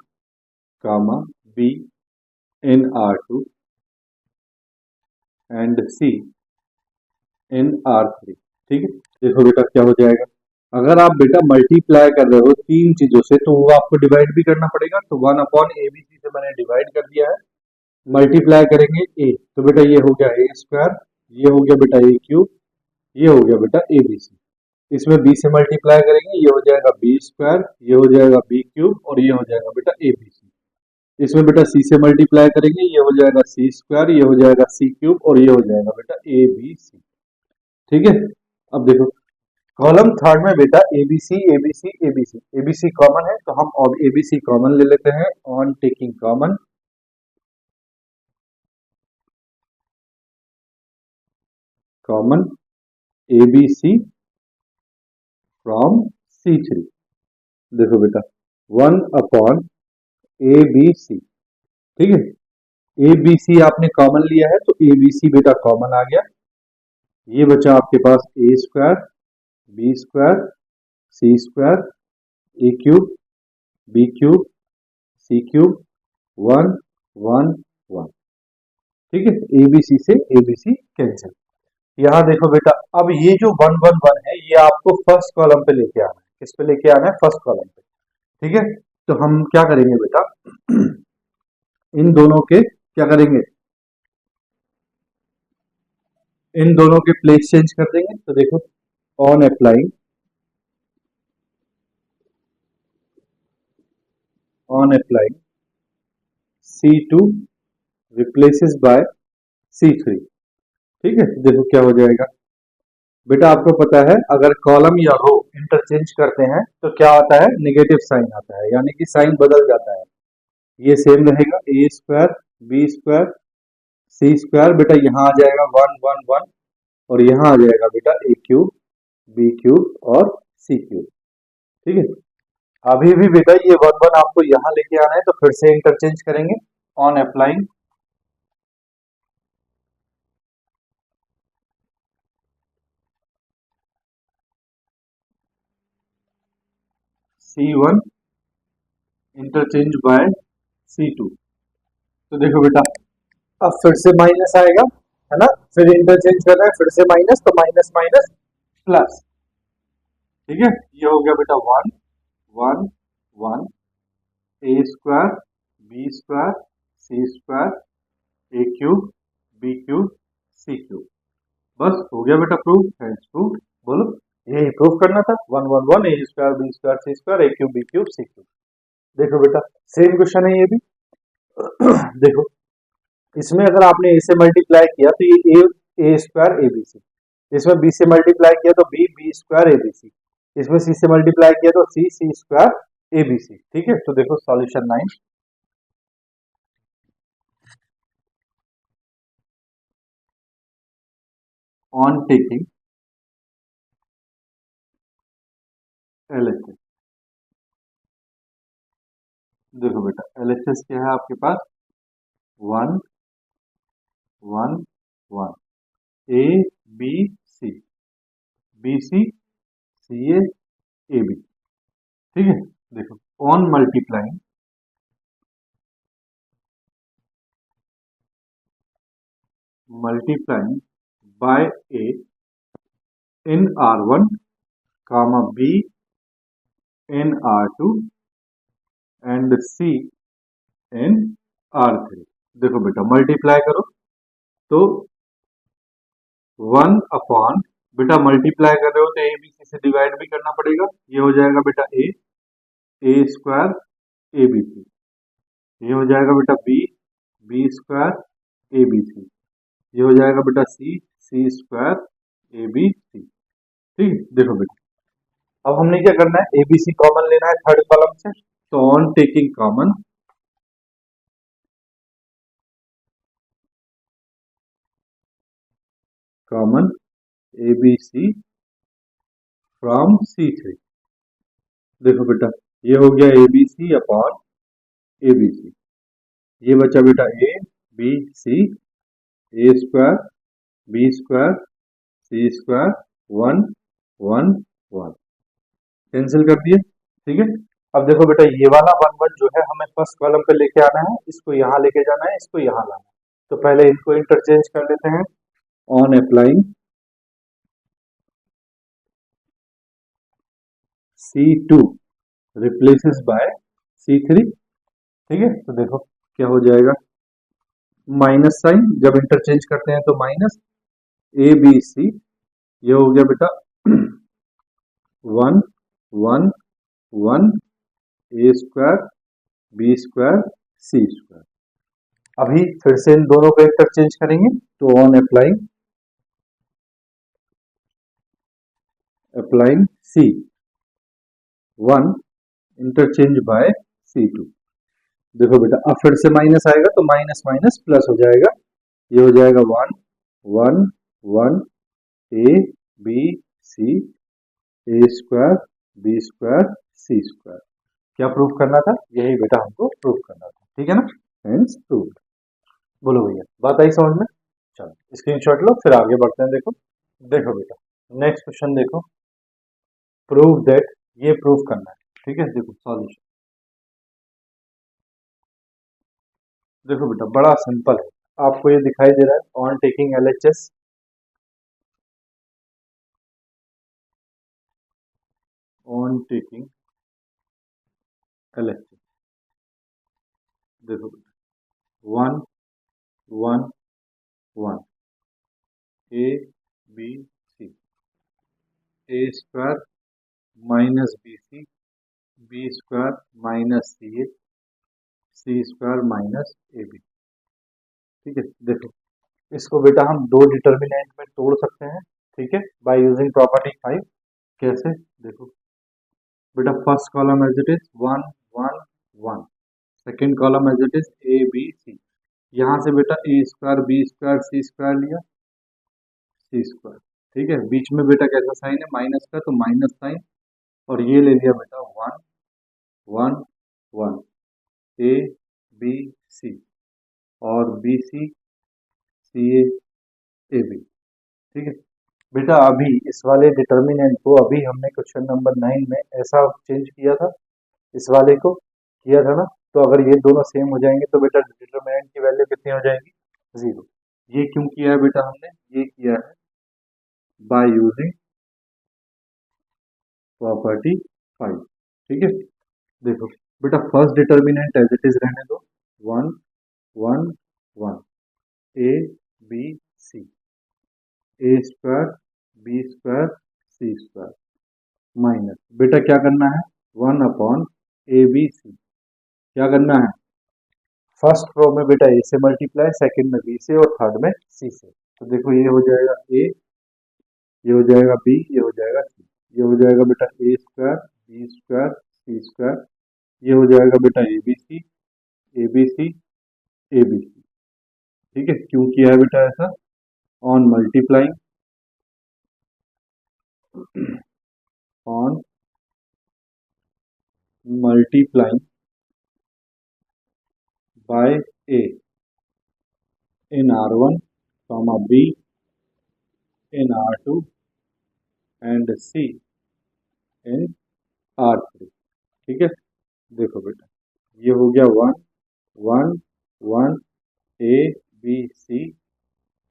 S1: comma B in R2 and C in R3। ठीक है, देखो बेटा क्या हो जाएगा। अगर आप बेटा मल्टीप्लाई कर रहे हो तीन चीजों से तो वो आपको डिवाइड भी करना पड़ेगा। तो 1/ABC से मैंने डिवाइड कर दिया है, मल्टीप्लाई करेंगे ए, तो बेटा ये हो गया ए स्क्वायर, ये हो गया बेटा ए क्यूब, ये हो गया बेटा ए बी सी। इसमें बी से मल्टीप्लाई करेंगे, ये हो जाएगा बी स्क्वायर, ये हो जाएगा बी क्यूब और ये हो जाएगा बेटा ए बी सी। इसमें बेटा सी से मल्टीप्लाई करेंगे, ये हो जाएगा सी स्क्वायर, ये हो जाएगा सी क्यूब और ये हो जाएगा बेटा ए बी सी। ठीक है, अब देखो कॉलम थर्ड में बेटा ABC ABC ABC, ABC common है तो हम अब एबीसी कॉमन ले लेते हैं। On taking common, common ABC from C3। देखो बेटा 1/ABC, ठीक है, एबीसी आपने कॉमन लिया है तो एबीसी बेटा कॉमन आ गया। ये बचा आपके पास ए स्क्वायर, बी स्क्वायर, सी स्क्वायर, ए क्यूब, बी क्यूब, सी क्यूब, 1 1 1। ठीक है, एबीसी से एबीसी कैंसिल। यहाँ देखो बेटा अब ये जो 1 1 1 है ये आपको फर्स्ट कॉलम पे लेके आना है। किस पे लेके आना है? फर्स्ट कॉलम पे। ठीक है, तो हम क्या करेंगे बेटा इन दोनों के क्या करेंगे, इन दोनों के प्लेस चेंज कर देंगे। तो देखो on applying, on applying C2 replaces by C3। ठीक है, देखो क्या हो जाएगा बेटा, आपको पता है अगर कॉलम या रो इंटरचेंज करते हैं तो क्या आता है? नेगेटिव साइन आता है, यानी कि साइन बदल जाता है। ये सेम रहेगा, ए स्क्वायर, बी स्क्वायर, सी स्क्वायर, बेटा यहाँ आ जाएगा 1 1 1 और यहाँ आ जाएगा बेटा ए क्यूब, बी क्यूब और सी क्यूब। ठीक है, अभी भी बेटा ये 1 1 आपको यहाँ लेके आना है तो फिर से इंटरचेंज करेंगे। On applying C1 interchange by C2। तो देखो बेटा अब फिर से माइनस आएगा, है ना, फिर इंटरचेंज करना है, फिर से माइनस, तो माइनस माइनस प्लस। ठीक है, ये हो गया बेटा 1 1 1 A square, B square, C square, A cube, B cube, C cube. बस हो गया बेटा प्रूफ, हैंड्स प्रूफ। बोलो यही प्रूफ करना था, 1 1 1 A square, B square, C square, A cube, B cube, C cube. देखो बेटा सेम क्वेश्चन है ये भी देखो इसमें अगर आपने ए से मल्टीप्लाई किया तो ये ए स्क्वायर ए बी सी, इसमें बी से मल्टीप्लाई किया तो b B square A B c, इसमें सी से मल्टीप्लाई किया तो सी C square A B C. ठीक है, तो देखो सॉल्यूशन 9। ऑन टेकिंग LHS, देखो बेटा LHS क्या है आपके पास? 1 1 1 a B c, b c c a b. ठीक है, देखो on multiplying multiplying by a in R1 comma B in R2 and C in R3। देखो बेटा मल्टीप्लाई करो तो 1 अपॉन, बेटा मल्टीप्लाई कर रहे हो तो ए बी सी से डिवाइड भी करना पड़ेगा। ये हो जाएगा बेटा ए स्क्वायर ए बी सी, ये हो जाएगा बेटा b B square A B C, ये हो जाएगा बेटा सी C square A B C. ठीक है, देखो बेटा अब हमने क्या करना है, एबीसी कॉमन लेना है थर्ड कॉलम से। तो on taking common, common ABC from C3। देखो बेटा ये हो गया एबीसी अपॉन एबीसी, ये बचा बेटा a B C, A square B square C square 1 1 1 cancel कर दिए। ठीक है, अब देखो बेटा ये वाला 1 1 जो है हमें फर्स्ट कॉलम पे लेके आना है, इसको यहाँ लेके जाना है, इसको यहाँ लाना है। तो पहले इनको इंटरचेंज कर लेते हैं। On applying C2 replaces by C3। ठीक है, तो देखो क्या हो जाएगा, माइनस साइन जब इंटरचेंज करते हैं तो माइनस, ए बी सी ये हो गया बेटा 1 1 1 A square B square C square. अभी फिर से इन दोनों को इंटरचेंज करेंगे, तो on applying C1 interchange by C2। देखो बेटा अब फिर से माइनस आएगा तो माइनस माइनस प्लस हो जाएगा, ये हो जाएगा 1 1 1 a B C A square B square C square. क्या प्रूफ करना था, यही बेटा हमको प्रूफ करना था। ठीक है ना, हेंस प्रूव्ड। बोलो भैया बात आई समझ में। चलो स्क्रीनशॉट लो, फिर आगे बढ़ते हैं। देखो देखो बेटा नेक्स्ट क्वेश्चन देखो, प्रूव दैट, ये प्रूफ करना है। ठीक है, देखो सॉल्यूशन देखो बेटा बड़ा सिंपल है, आपको ये दिखाई दे रहा है on taking LHS, on taking LHS। देखो बेटा 1 1 1 a B C A square minus b square minus c square minus a b. ठीक है, देखो इसको बेटा हम दो डिटर्मिनेंट में तोड़ सकते हैं। ठीक है, बाय यूजिंग प्रॉपर्टी 5। कैसे, देखो बेटा first column as it is 1 1 1, second column as it is a B c. यहाँ से बेटा ए स्क्वायर बी स्क्वायर सी स्क्वायर लिया सी स्क्वायर। ठीक है, बीच में बेटा कैसा साइन है माइनस का, तो माइनस साइन, और ये ले लिया बेटा 1 1 1 ए बी सी और B c c a b. ठीक है बेटा, अभी इस वाले डिटर्मिनेंट को अभी हमने क्वेश्चन नंबर 9 में ऐसा चेंज किया था, इस वाले को किया था ना। तो अगर ये दोनों सेम हो जाएंगे तो बेटा डिटर्मिनेंट की वैल्यू कितनी हो जाएगी, 0। ये क्यों किया है बेटा हमने, ये किया है बाय यूजिंग प्रॉपर्टी 5। ठीक है, देखो बेटा first determinant as it is रहने दो, 1 1 1 a B C A square B square C square minus, बेटा क्या करना है 1 अपॉन ए बी सी। क्या करना है, फर्स्ट रो में बेटा ए से मल्टीप्लाई, सेकंड में बी से और थर्ड में सी से। तो देखो ये हो जाएगा ए, ये हो जाएगा बी, ये हो जाएगा सी, ये हो जाएगा बेटा ए स्क्वायर बी स्क्वायर सी स्क्वायर, ये हो जाएगा बेटा a B C a B C a B C. ठीक है, क्यों किया है बेटा ऐसा, on multiplying on multiplying by a in R1 comma B in R2 and C in R3। ठीक है, देखो बेटा ये हो गया 1 1 1 a B C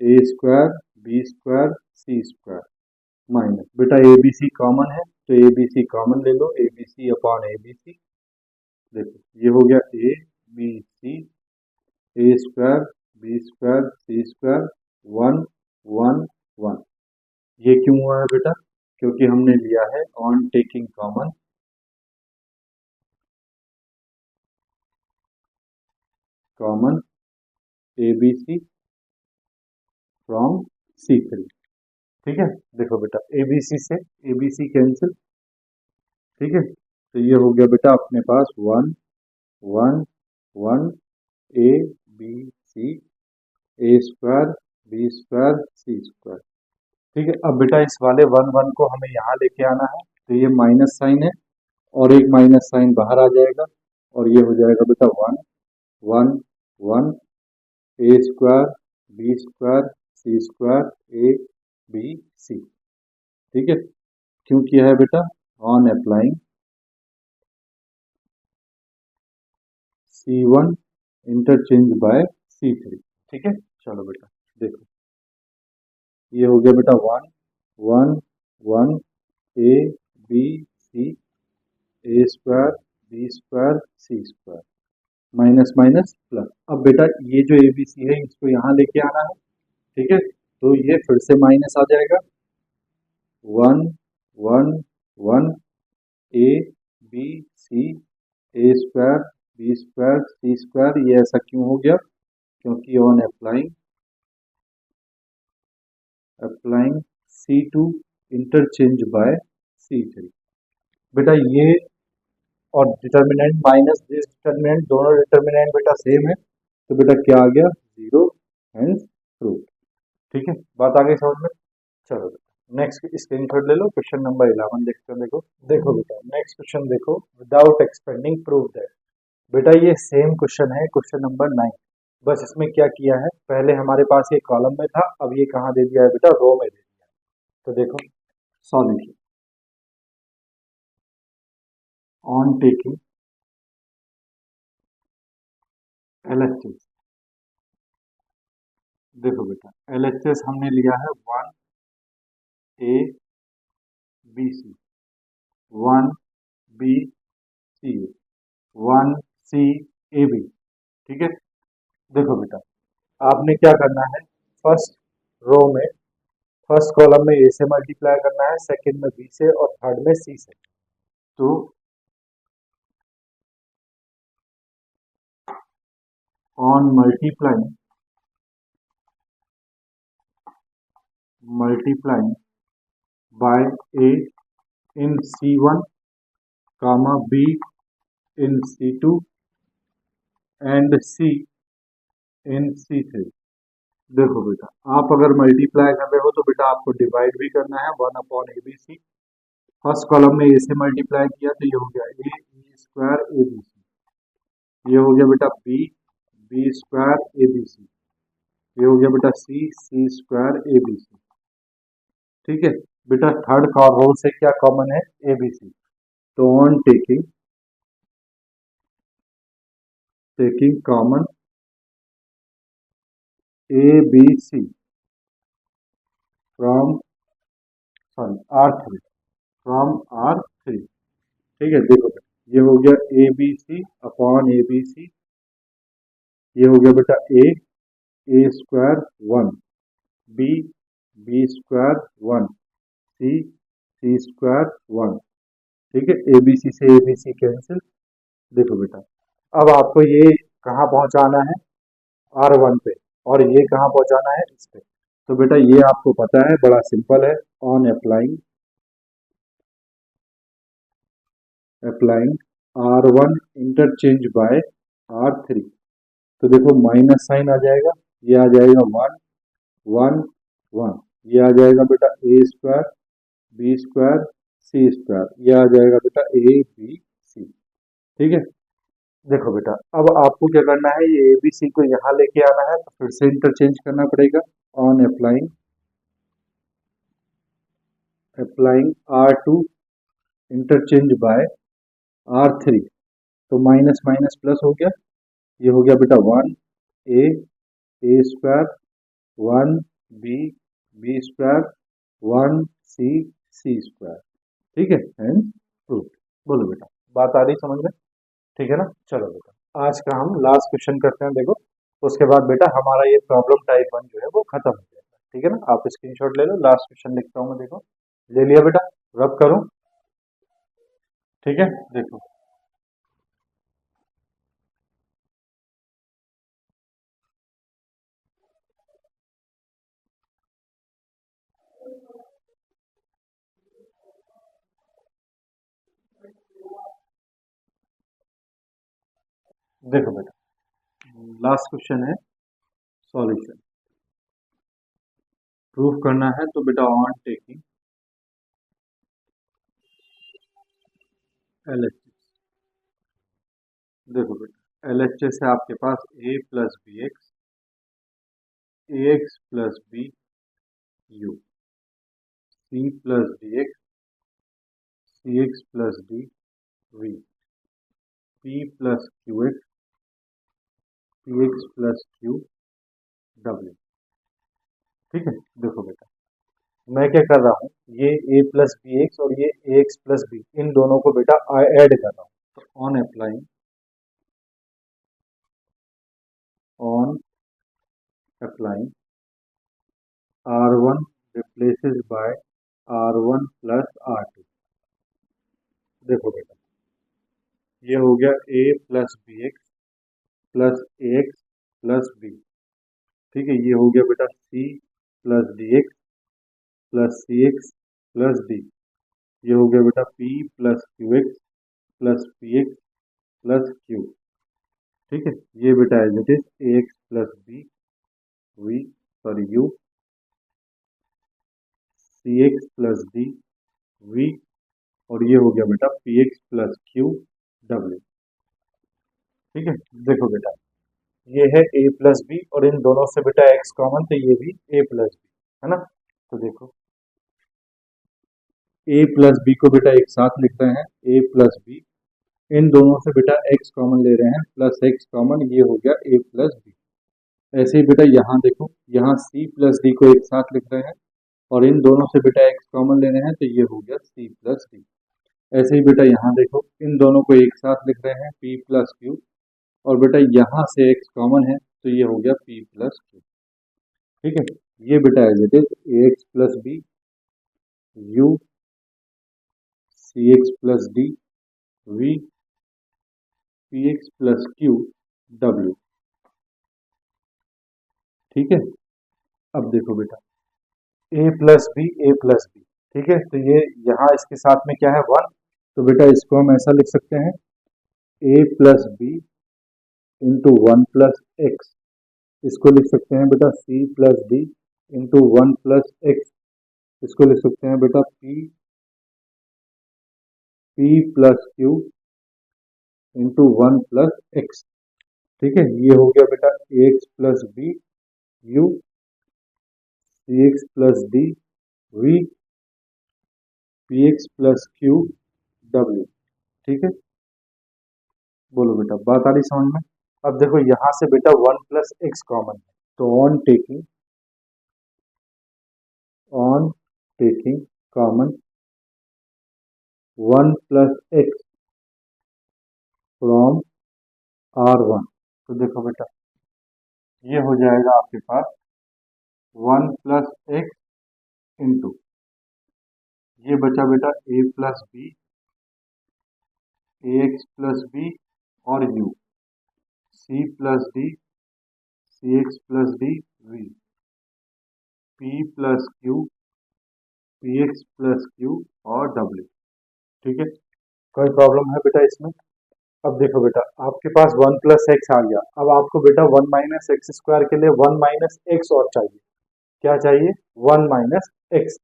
S1: A square B square C square minus, बेटा ए बी सी कॉमन है तो ए बी सी कॉमन ले लो, A B C upon A B C. देखो ये हो गया A B C A square B square C square 1 1 1। ये क्यों हुआ है बेटा, क्योंकि हमने लिया है on taking common A B C from C3। ठीक है, देखो बेटा ए बी सी से ए बी सी कैंसिल। ठीक है, तो ये हो गया बेटा अपने पास 1 1 1 a B C A square B square C square. ठीक है, अब बेटा इस वाले 1 1 को हमें यहाँ लेके आना है, तो ये माइनस साइन है और एक माइनस साइन बाहर आ जाएगा, और ये हो जाएगा बेटा 1 1 1 A square B square C square A B C. ठीक है, क्यों किया है बेटा? On applying C1 interchange by C3। ठीक है, चलो बेटा देखो, ये हो गया बेटा 1 1 1 a B C A square B square C square minus minus plus. अब बेटा ये जो ए बी सी है इसको यहाँ लेके आना है। ठीक है, तो ये फिर से माइनस आ जाएगा 1 1 1 a B C A square B square C square. ये ऐसा क्यों हो गया? क्योंकि on applying C2 interchange by C3। बेटा ये और डिटर्मिनेंट माइनस दिस डिटर्मिनेंट, दोनों डिटर्मिनेंट बेटा सेम है, तो बेटा क्या आ गया? Zero, hence true. ठीक है, बात आ गई समझ में? चलो बेटा नेक्स्ट स्क्रीनशॉट ले लो, क्वेश्चन नंबर 11 देखते हो। देखो देखो बेटा नेक्स्ट क्वेश्चन देखो, विदाउट एक्सपेंडिंग प्रूव दैट। बेटा ये सेम क्वेश्चन है, क्वेश्चन नंबर 9। बस इसमें क्या किया है, पहले हमारे पास ये कॉलम में था, अब ये कहाँ दे दिया है बेटा? रो में दे दिया है। तो देखो सॉल्यूशन ऑन टेकिंग LHS। देखो बेटा LHS हमने लिया है 1 a B c 1 b c 1 c a b. ठीक है, देखो बेटा आपने क्या करना है, फर्स्ट रो में फर्स्ट कॉलम में ए से मल्टीप्लाई करना है, सेकंड में बी से और थर्ड में सी से। तो on multiplying by a in C1 comma b in C2 and c in C3। देखो बेटा आप अगर मल्टीप्लाई कर रहे हो तो बेटा आपको डिवाइड भी करना है 1 upon A B c. First column में ए से मल्टीप्लाई किया तो ये हो गया ए b square A B C. ये हो गया बेटा b B square A B C. ये हो गया बेटा सी C square A B C. ठीक है बेटा, थर्ड का रो से क्या कॉमन है? A B C. तो on taking common A B C from R3 from R3। ठीक है, देखो बेटा ये हो गया A B C upon A B C. ये हो गया बेटा ए square 1 B B square 1 C C square 1। ठीक है, ए बी सी से ए बी सी कैंसिल। देखो बेटा अब आपको ये कहाँ पहुंचाना है? R1 पे, और ये कहाँ पहुंचाना है? इस पे। तो बेटा ये आपको पता है, बड़ा सिंपल है। On applying R1 interchange by R3। तो देखो माइनस साइन आ जाएगा, ये आ जाएगा 1 1 1। ये आ जाएगा बेटा ए स्क्वायर बी स्क्वायर सी स्क्वायर। ये आ जाएगा बेटा ए बी सी। ठीक है, देखो बेटा अब आपको क्या करना है, ये ए बी सी को यहाँ लेके आना है, तो फिर से इंटरचेंज करना पड़ेगा। On applying R2 interchange by R3। तो माइनस माइनस प्लस हो गया, ये हो गया बेटा 1 A square 1 B B square 1 C C square. ठीक है, एंड प्रूफ। बोलो बेटा बात आ रही समझ में? ठीक है ना? चलो बेटा आज का हम लास्ट क्वेश्चन करते हैं। देखो उसके बाद बेटा हमारा ये प्रॉब्लम टाइप 1 जो है वो खत्म हो जाएगा। ठीक है ना? आप स्क्रीनशॉट ले लो, लास्ट क्वेश्चन लिखता हूँ मैं। देखो ले लिया बेटा? रब करूँ? ठीक है, देखो देखो बेटा लास्ट क्वेश्चन है सॉल्यूशन। प्रूफ करना है तो बेटा ऑन टेकिंग LHS। देखो बेटा LHS है आपके पास a plus B x a x plus B you, c plus D x, c x plus D we, p plus Q x, p x plus Q W. ठीक है, देखो बेटा मैं क्या कर रहा हूँ, ये ए प्लस बी एक्स और ये ए एक्स प्लस बी, इन दोनों को बेटा ऐड कर रहा हूँ। तो on applying are one replaces by are one plus R two. देखो बेटा ये हो गया A plus B X plus A x plus B. ठीक है, ये हो गया बेटा C plus D X plus C x plus D. ये हो गया बेटा P plus Q X plus P x plus Q. ठीक है, ये बेटा as it is a x plus b v sorry u, C x plus D v, और ये हो गया बेटा p x plus Q W. ठीक है, देखो बेटा ये है ए प्लस बी और इन दोनों से बेटा एक्स कॉमन, तो ये भी ए प्लस बी है ना। तो देखो ए प्लस बी को बेटा एक साथ लिख रहे हैं, ए प्लस बी, इन दोनों से बेटा एक्स कॉमन ले रहे हैं, प्लस एक्स कॉमन, ये हो गया ए प्लस बी। ऐसे ही बेटा यहाँ देखो, यहाँ सी प्लस डी को एक साथ लिख रहे हैं और इन दोनों से बेटा एक्स कॉमन ले रहे हैं, तो ये हो गया सी प्लस डी। ऐसे ही बेटा यहाँ देखो, इन दोनों को एक साथ लिख रहे हैं पी प्लस क्यू, और बेटा यहाँ से एक्स कॉमन है तो ये हो गया पी प्लस क्यू। ठीक है, ये बेटा as it is a x plus B you, C x plus D we, P x plus Q W. ठीक है, अब देखो बेटा a plus b a plus B. ठीक है, तो ये यहाँ इसके साथ में क्या है, वन, तो बेटा इसको हम ऐसा लिख सकते हैं A plus B into one plus X. इसको लिख सकते हैं बेटा C plus D into one plus X. इसको लिख सकते हैं बेटा P plus Q into one plus X. ठीक है, ये हो गया बेटा A x plus B you, C x plus D we, P x plus Q W. ठीक है, बोलो बेटा बात आ रही समझ में। अब देखो यहाँ से बेटा वन प्लस एक्स कॉमन है, तो on taking common one plus x from are one, तो देखो बेटा ये हो जाएगा आपके पास वन प्लस एक्स इंटू, ये बचा बेटा a plus b, a x plus b और u, c plus d, c x plus D we, p plus q, p x plus q और डब्ल्यू। ठीक है, कोई प्रॉब्लम है बेटा इसमें। अब देखो बेटा आपके पास वन प्लस एक्स आ गया, अब आपको बेटा वन माइनस एक्स स्क्वायर के लिए वन माइनस एक्स और चाहिए। क्या चाहिए, वन माइनस एक्स।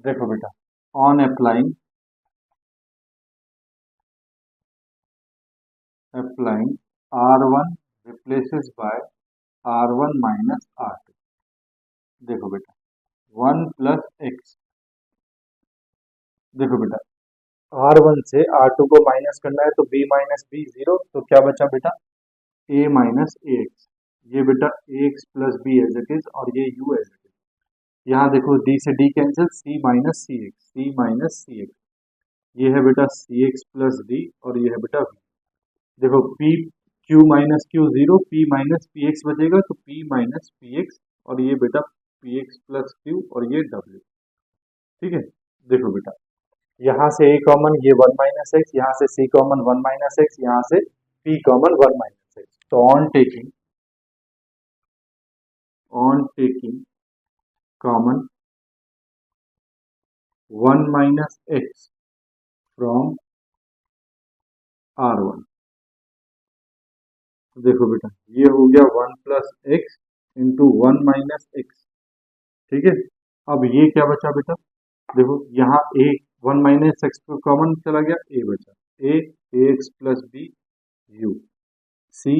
S1: देखो बेटा on applying are one replaces by are one minus r two. देखो बेटा वन प्लस एक्स, देखो बेटा आर वन से आर टू को माइनस करना है, तो बी माइनस बी जीरो, तो क्या बचा बेटा ए माइनस ए एक्स। ये बेटा A x plus B as it is और ये यू एज इट इज। यहाँ देखो डी से डी कैंसिल, सी माइनस सी एक्स, सी माइनस सी एक्स। ये है बेटा सी एक्स प्लस डी और ये है बेटा वी। देखो P Q minus Q zero, P minus P x बचेगा, तो पी माइनस पी एक्स और ये बेटा पी एक्स प्लस क्यू और ये डब्ल्यू। ठीक है, देखो बेटा यहाँ से ए कॉमन, ये वन माइनस एक्स, यहाँ से C common one minus X, यहाँ से P common one minus X. तो on taking common one minus X from are one, देखो बेटा ये हो गया one plus x into one minus X. ठीक है, अब ये क्या बचा बेटा, देखो यहाँ ए वन माइनस एक्स को कॉमन चला गया, ए बचा, A x plus B you, C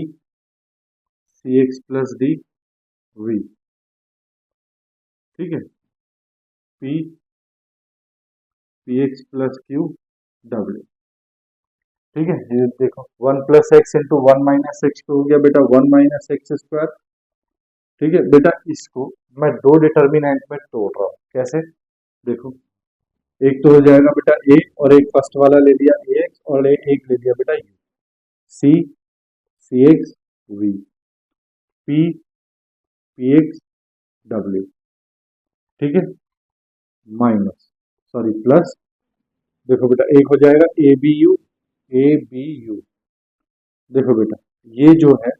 S1: c x plus D v, ठीक है, p p x plus Q W. ठीक है, ये देखो 1 + x इंटू 1 - x तो हो गया बेटा 1 - x²। ठीक है बेटा, इसको मैं दो डिटर्मिनेंट में तोड़ रहा हूँ। कैसे? देखो, एक तो हो जाएगा बेटा ए, और एक फर्स्ट वाला ले लिया ए एक्स, और एक ले लिया बेटा यू, सी x v, p p x डब्ल्यू। ठीक है, माइनस, सॉरी प्लस, देखो बेटा एक हो जाएगा ए बी यू। देखो बेटा, ये जो है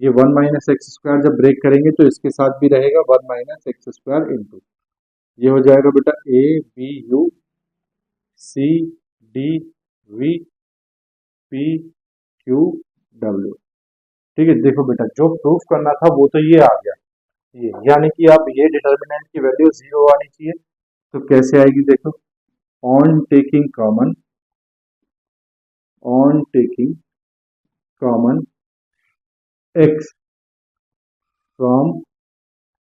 S1: ये 1 - x² जब ब्रेक करेंगे तो इसके साथ भी रहेगा 1 - x² इंटू, ये हो जाएगा बेटा a b you, c d we, p q W. ठीक है, देखो बेटा जो प्रूफ करना था वो तो ये आ गया, ये यानी कि अब ये डिटर्मिनेंट की वैल्यू 0 आनी चाहिए। तो कैसे आएगी? देखो, on taking common x from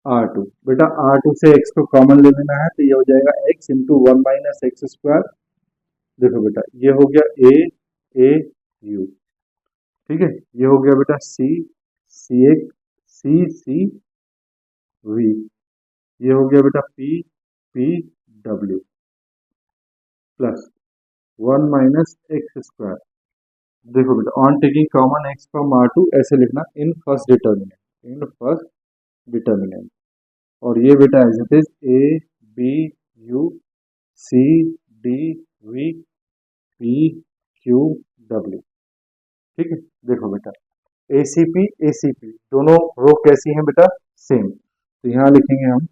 S1: R2। बेटा R2 से x को कॉमन ले लेना है, तो ये हो जाएगा x इंटू 1 - x²। देखो बेटा ये हो गया ए यू। ठीक है, ये हो गया बेटा सी एक्स सी वी, ये हो गया बेटा पी डब्ल्यू प्लस 1 - x²। देखो बेटा on taking common x from R2 ऐसे लिखना, इन फर्स्ट डिटर्मिनेंट, और ये बेटा as it is a b you c d we p q W. ठीक है, देखो बेटा एसीपी दोनों रो कैसी हैं बेटा? सेम। तो यहाँ लिखेंगे हम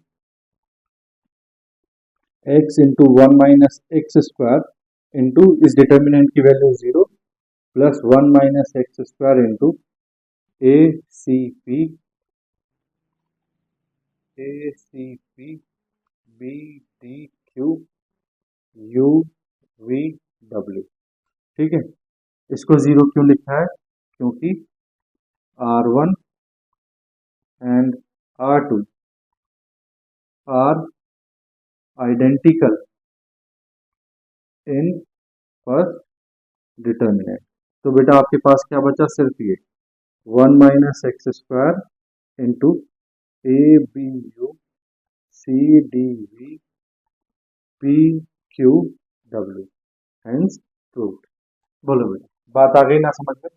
S1: x इंटू 1 - x² इंटू इस डिटर्मिनेंट की value 0 plus 1 - x² into A C P B D Q U V W. ठीक है, इसको 0 क्यों लिखा है? क्योंकि R1 and R2 are identical in first determinant. तो बेटा आपके पास क्या बचा? सिर्फ ये 1 - x² into a b you c d we p q डब्ल्यू, हेंस प्रूव्ड। बोलो बेटा, बात आ गई ना समझ में?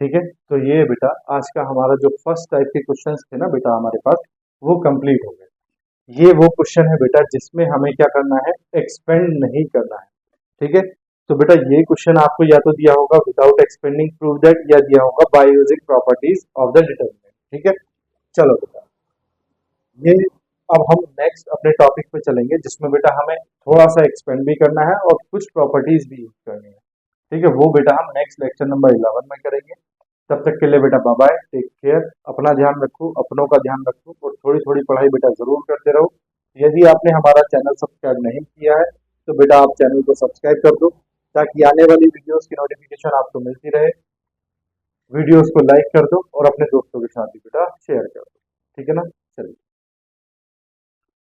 S1: ठीक है, तो ये बेटा आज का हमारा जो फर्स्ट टाइप के क्वेश्चंस थे ना बेटा हमारे पास, वो कंप्लीट हो गए। ये वो क्वेश्चन है बेटा जिसमें हमें क्या करना है? एक्सपेंड नहीं करना है। ठीक है, तो बेटा ये क्वेश्चन आपको या तो दिया होगा विदाउट एक्सपेंडिंग प्रूव दैट, या दिया होगा by using properties of the determinant. ठीक है, चलो बेटा ये अब हम नेक्स्ट अपने टॉपिक पे चलेंगे जिसमें बेटा हमें थोड़ा सा एक्सपेंड भी करना है और कुछ प्रॉपर्टीज भी यूज करनी है। ठीक है, वो बेटा हम नेक्स्ट लेक्चर नंबर 11 में करेंगे। तब तक के लिए बेटा बाय बाय, टेक केयर, अपना ध्यान रखो, अपनों का ध्यान रखो, और थोड़ी थोड़ी पढ़ाई बेटा जरूर करते रहो। यदि आपने हमारा चैनल सब्सक्राइब नहीं किया है तो बेटा आप चैनल को सब्सक्राइब कर दो, ताकि आने वाली वीडियोस की नोटिफिकेशन आपको मिलती रहे। वीडियोस को लाइक कर दो और अपने दोस्तों के साथ भी बेटा शेयर कर दो। ठीक है ना? चलिए।